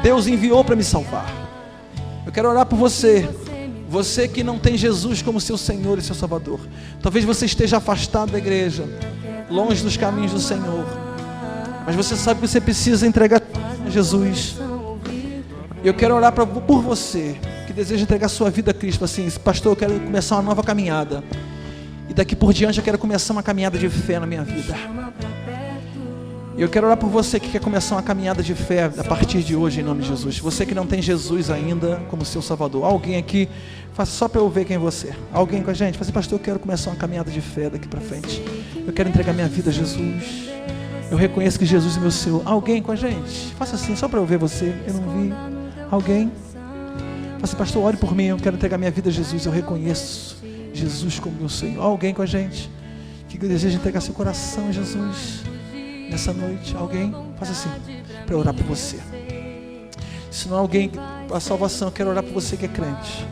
Deus enviou para me salvar. Eu quero orar por você. Você que não tem Jesus como seu Senhor e seu Salvador. Talvez você esteja afastado da igreja, longe dos caminhos do Senhor, mas você sabe que você precisa entregar a Jesus. Eu quero orar por você que deseja entregar sua vida a Cristo. Assim: pastor, eu quero começar uma nova caminhada. E daqui por diante eu quero começar uma caminhada de fé na minha vida. E eu quero orar por você que quer começar uma caminhada de fé a partir de hoje, em nome de Jesus. Você que não tem Jesus ainda como seu Salvador. Alguém aqui, faça só para eu ver quem é você. Alguém com a gente, fala assim, pastor, eu quero começar uma caminhada de fé daqui para frente. Eu quero entregar minha vida a Jesus. Eu reconheço que Jesus é meu Senhor. Alguém com a gente? Faça assim, só para eu ver você. Eu não vi. Alguém? Fala assim, pastor, ore por mim. Eu quero entregar minha vida a Jesus. Eu reconheço Jesus como meu Senhor. Alguém com a gente que deseja entregar seu coração a Jesus nessa noite? Alguém? Faça assim, para eu orar por você. Se não alguém, a salvação, eu quero orar por você que é crente.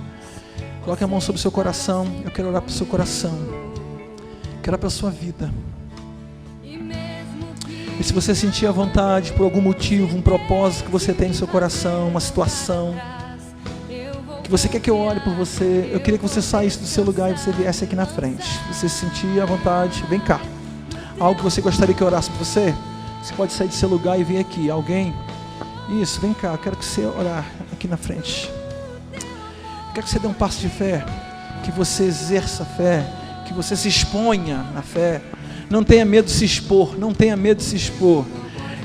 Coloque a mão sobre o seu coração. Eu quero orar para o seu coração. Quero orar para a sua vida. E se você sentir a vontade, por algum motivo, um propósito que você tem no seu coração, uma situação, que você quer que eu ore por você, eu queria que você saísse do seu lugar e você viesse aqui na frente. Se você sentir a vontade, vem cá. Algo que você gostaria que eu orasse por você, você pode sair do seu lugar e vir aqui. Alguém? Isso, vem cá, eu quero que você orar aqui na frente. Eu quero que você dê um passo de fé, que você exerça a fé, que você se exponha na fé. Não tenha medo de se expor, não tenha medo de se expor.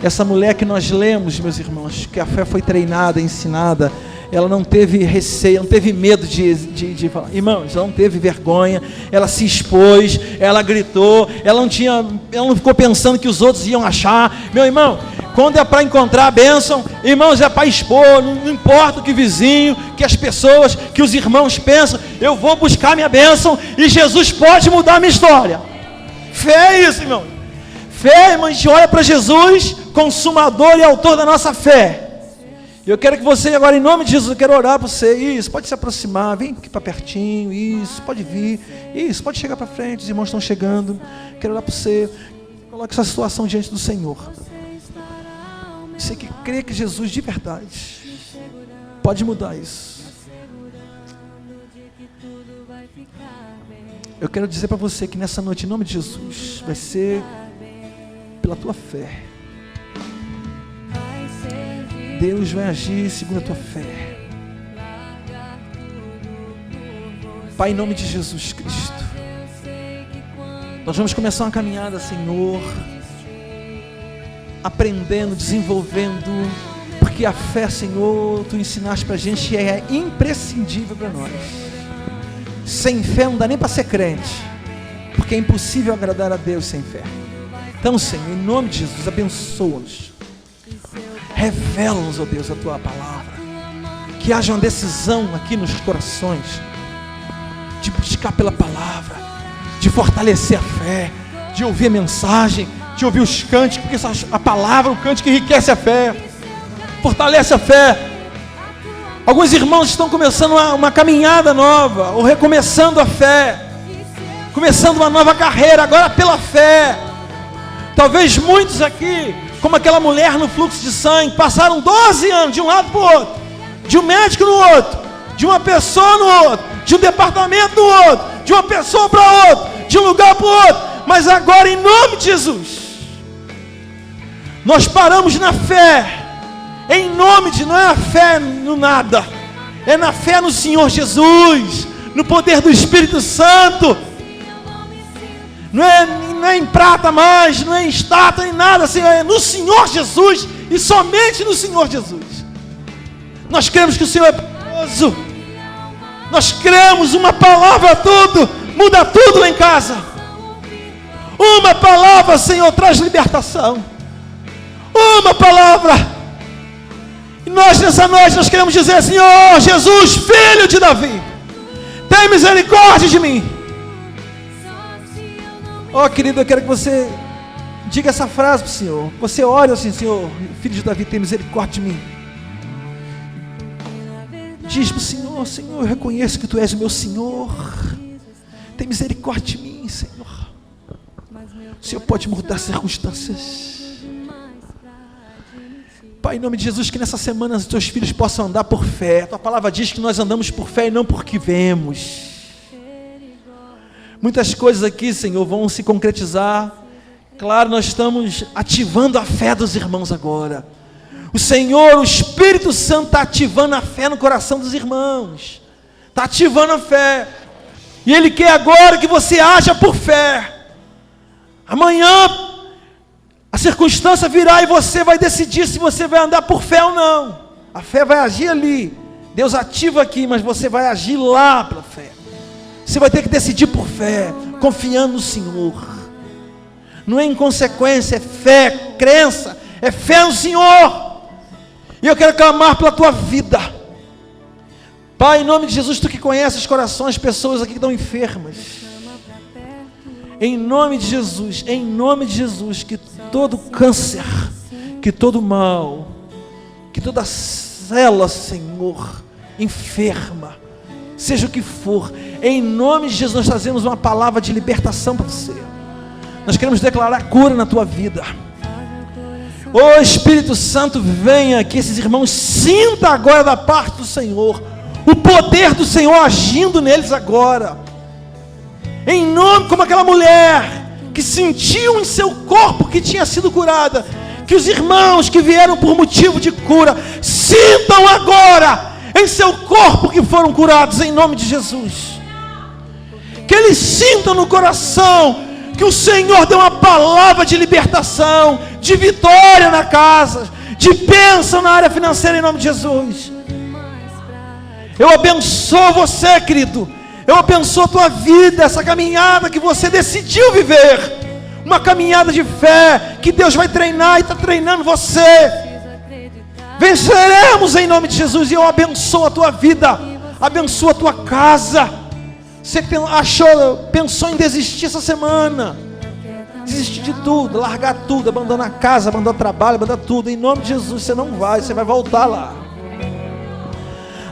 Essa mulher que nós lemos, meus irmãos, que a fé foi treinada, ensinada, ela não teve receio, não teve medo de falar. Irmãos, ela não teve vergonha, ela se expôs, ela gritou, ela não ficou pensando que os outros iam achar. Meu irmão, quando é para encontrar a bênção, irmãos, é para expor, não importa o que o vizinho, que as pessoas, que os irmãos pensam, eu vou buscar minha bênção e Jesus pode mudar a minha história. Fé é isso, irmão. Fé, irmão, a gente olha para Jesus, consumador e autor da nossa fé. Eu quero que você agora, em nome de Jesus, eu quero orar para você. Isso, pode se aproximar, vem aqui para pertinho. Isso, pode vir. Isso, pode chegar para frente, os irmãos estão chegando. Quero orar para você. Coloque essa situação diante do Senhor. Você que crê que Jesus de verdade pode mudar isso. Eu quero dizer para você que nessa noite, em nome de Jesus, vai ser pela tua fé. Deus vai agir segundo a tua fé. Pai, em nome de Jesus Cristo, nós vamos começar uma caminhada, Senhor, aprendendo, desenvolvendo, porque a fé, Senhor, Tu ensinaste para a gente, é imprescindível para nós. Sem fé não dá nem para ser crente, porque é impossível agradar a Deus sem fé. Então, Senhor, em nome de Jesus, abençoa-nos. Revela-nos, ó Deus, a Tua palavra. Que haja uma decisão aqui nos corações de buscar pela palavra, de fortalecer a fé, de ouvir a mensagem, de ouvir os cânticos, porque a palavra, o cântico enriquece a fé, fortalece a fé. Alguns irmãos estão começando uma caminhada nova, ou recomeçando a fé, começando uma nova carreira, agora pela fé. Talvez muitos aqui, como aquela mulher no fluxo de sangue, passaram 12 anos de um lado para o outro, de um médico no outro, de uma pessoa no outro, de um departamento no outro, de uma pessoa para outro, de um lugar para o outro, mas agora em nome de Jesus, nós paramos na fé, em nome de, não é a fé no nada, é na fé no Senhor Jesus, no poder do Espírito Santo. Não é em prata mais, não é em estátua, nem nada, Senhor, é no Senhor Jesus e somente no Senhor Jesus. Nós cremos que o Senhor é poderoso. Nós cremos, uma palavra tudo, muda tudo lá em casa. Uma palavra, Senhor, traz libertação. Uma palavra. E nós nessa noite, nós queremos dizer, Senhor Jesus, Filho de Davi, tem misericórdia de mim. Ó, querido, eu quero que você diga essa frase para o Senhor. Você ore assim, Senhor, Filho de Davi, tem misericórdia de mim. Diz para o Senhor, Senhor, eu reconheço que Tu és o meu Senhor. Tem misericórdia de mim, Senhor. O Senhor pode mudar as circunstâncias. Pai, em nome de Jesus, que nessa semana os Teus filhos possam andar por fé. Tua palavra diz que nós andamos por fé e não porque vemos. Muitas coisas aqui, Senhor, vão se concretizar. Claro, nós estamos ativando a fé dos irmãos agora. O Senhor, o Espírito Santo está ativando a fé no coração dos irmãos. Está ativando a fé. E Ele quer agora que você haja por fé. Amanhã a circunstância virá e você vai decidir se você vai andar por fé ou não. A fé vai agir ali. Deus ativa aqui, mas você vai agir lá pela fé. Você vai ter que decidir por fé, confiando no Senhor. Não é inconsequência, é fé, crença, é fé no Senhor. E eu quero clamar pela tua vida. Pai, em nome de Jesus, tu que conheces os corações, pessoas aqui que estão enfermas. Em nome de Jesus, que todo câncer, que todo mal, que toda célula, Senhor, enferma, seja o que for, em nome de Jesus nós trazemos uma palavra de libertação para você. Nós queremos declarar cura na tua vida. Ô Espírito Santo, venha, que esses irmãos sintam agora da parte do Senhor, o poder do Senhor agindo neles agora, em nome, como aquela mulher que sentiu em seu corpo que tinha sido curada. Que os irmãos que vieram por motivo de cura sintam agora em seu corpo que foram curados, em nome de Jesus. Que eles sintam no coração que o Senhor deu uma palavra de libertação, de vitória na casa, de bênção na área financeira, em nome de Jesus. Eu abençoo você, querido. Eu abençoo a tua vida, essa caminhada que você decidiu viver. Uma caminhada de fé, que Deus vai treinar e está treinando você. Venceremos em nome de Jesus. E eu abençoo a tua vida, abençoo a tua casa. Você que pensou em desistir essa semana, desistir de tudo, largar tudo, abandonar a casa, abandonar o trabalho, abandonar tudo, em nome de Jesus, você não vai, você vai voltar lá.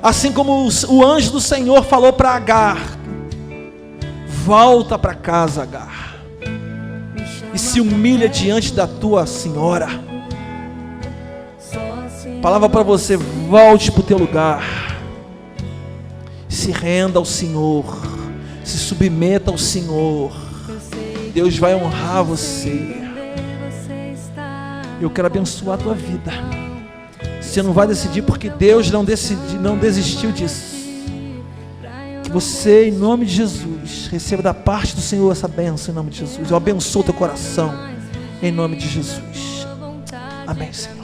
Assim como o anjo do Senhor falou para Agar: volta para casa, Agar, e se humilha diante da tua senhora. Palavra para você: volte para o teu lugar, se renda ao Senhor, se submeta ao Senhor. Deus vai honrar você. Eu quero abençoar a tua vida. Você não vai decidir porque Deus não desistiu disso. Que você, em nome de Jesus, receba da parte do Senhor essa bênção, em nome de Jesus. Eu abençoo teu coração, em nome de Jesus. Amém, Senhor.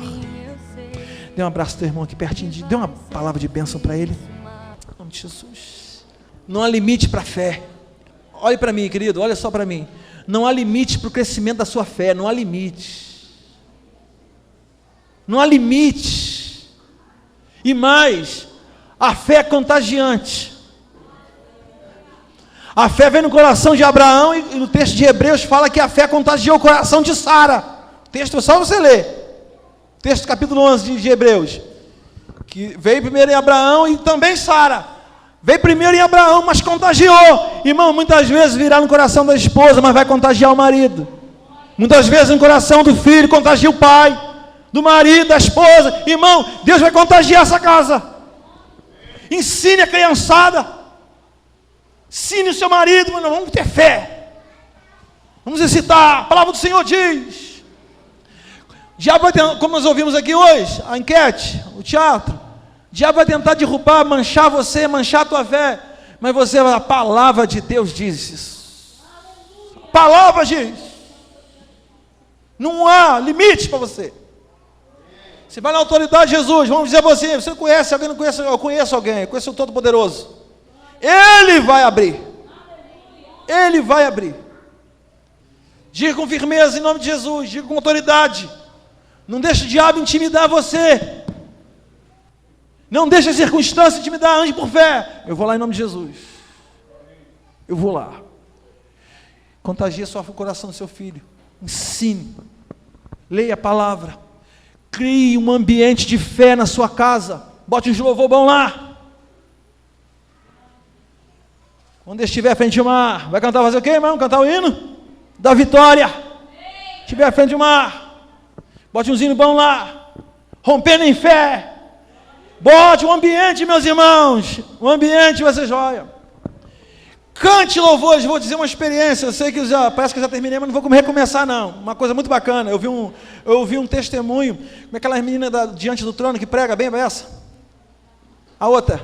Dê um abraço ao teu irmão aqui pertinho, dê uma palavra de bênção para ele, em nome de Jesus. Não há limite para a fé. Olhe para mim, querido, olha só para mim. Não há limite para o crescimento da sua fé, não há limite. Não há limite. E mais, a fé é contagiante. A fé vem no coração de Abraão, e no texto de Hebreus fala que a fé contagiou o coração de Sara. O texto é só você ler. Texto do capítulo 11 de Hebreus. Que veio primeiro em Abraão e também Sara. Veio primeiro em Abraão, mas contagiou. Irmão, muitas vezes virá no coração da esposa, mas vai contagiar o marido. Muitas vezes no coração do filho, contagia o pai, do marido, da esposa. Irmão, Deus vai contagiar essa casa. Ensine a criançada. Ensine o seu marido. Mas nós vamos ter fé. Vamos excitar. A palavra do Senhor diz. O diabo vai tentar, como nós ouvimos aqui hoje, a enquete, o teatro. O diabo vai tentar derrubar, manchar você, manchar a tua fé. Mas você, a palavra de Deus diz isso. A palavra diz. Não há limite para você. Você vai na autoridade de Jesus, vamos dizer você, você conhece alguém, não conhece, eu conheço alguém, eu conheço o Todo-Poderoso. Ele vai abrir. Ele vai abrir. Diga com firmeza em nome de Jesus, diga com autoridade. Não deixe o diabo intimidar você. Não deixe a circunstância intimidar, ande por fé. Eu vou lá em nome de Jesus. Eu vou lá. Contagie só o coração do seu filho. Ensine. Leia a palavra. Crie um ambiente de fé na sua casa. Bote um louvor bom lá. Quando estiver à frente de mar, vai cantar, fazer o quê, irmão? Cantar o hino da vitória. Estiver à frente de mar, bote um hino bom lá. Rompendo em fé. Bote um ambiente, meus irmãos. Um ambiente vai ser joia. Cante louvores. Vou dizer uma experiência. Eu sei que parece que já terminei, mas não vou recomeçar não. Uma coisa muito bacana. Eu vi um testemunho. Como é aquela menina diante do trono que prega bem essa? A outra.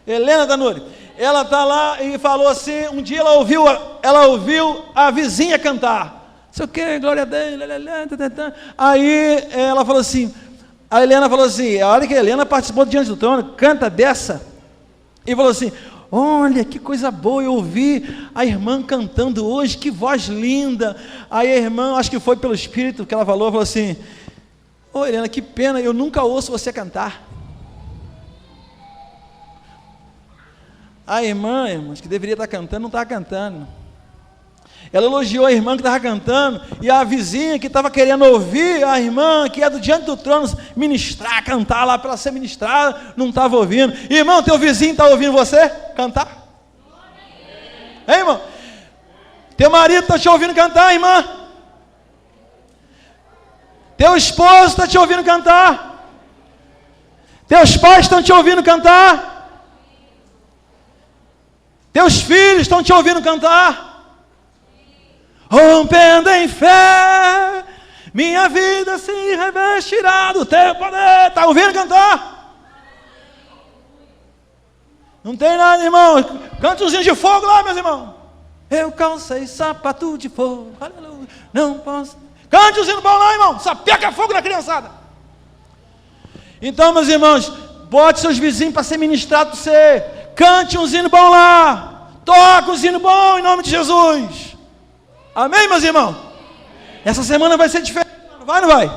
Helena Danuri. ela está lá e falou assim, um dia ela ouviu a vizinha cantar. Não sei o que, glória a Deus. Aí ela falou assim, a Helena falou assim, a hora que a Helena participou do Diante do Trono, canta dessa, e falou assim, olha que coisa boa, eu ouvi a irmã cantando hoje, que voz linda. Aí a irmã, acho que foi pelo Espírito que ela falou assim, ô Helena, que pena, eu nunca ouço você cantar. A irmã, irmãos, que deveria estar cantando, não estava cantando. Ela elogiou a irmã que estava cantando, e a vizinha que estava querendo ouvir a irmã, que é do Diante do Trono, ministrar, cantar lá para ela ser ministrada, não estava ouvindo. Irmão, teu vizinho está ouvindo você cantar? Hein, irmão? Teu marido está te ouvindo cantar, irmã? Teu esposo está te ouvindo cantar? Teus pais estão te ouvindo cantar? Teus filhos estão te ouvindo cantar? Rompendo em fé, minha vida se revestirá do teu poder. Está ouvindo cantar? Não tem nada, irmão. Cante os hinos de fogo lá, meus irmãos. Eu calcei sapato de fogo, aleluia, não posso. Cante os hinos bons lá, irmão. Sapeca fogo na criançada. Então, meus irmãos, bote seus vizinhos para ser ministrado por você. Cante uns hinos bons lá. Toca uns hinos bons em nome de Jesus. Amém, meus irmãos? Essa semana vai ser diferente, vai ou não vai?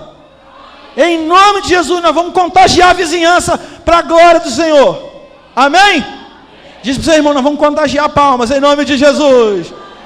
Em nome de Jesus, nós vamos contagiar a vizinhança para a glória do Senhor. Amém? Diz para o seu irmão, nós vamos contagiar palmas em nome de Jesus.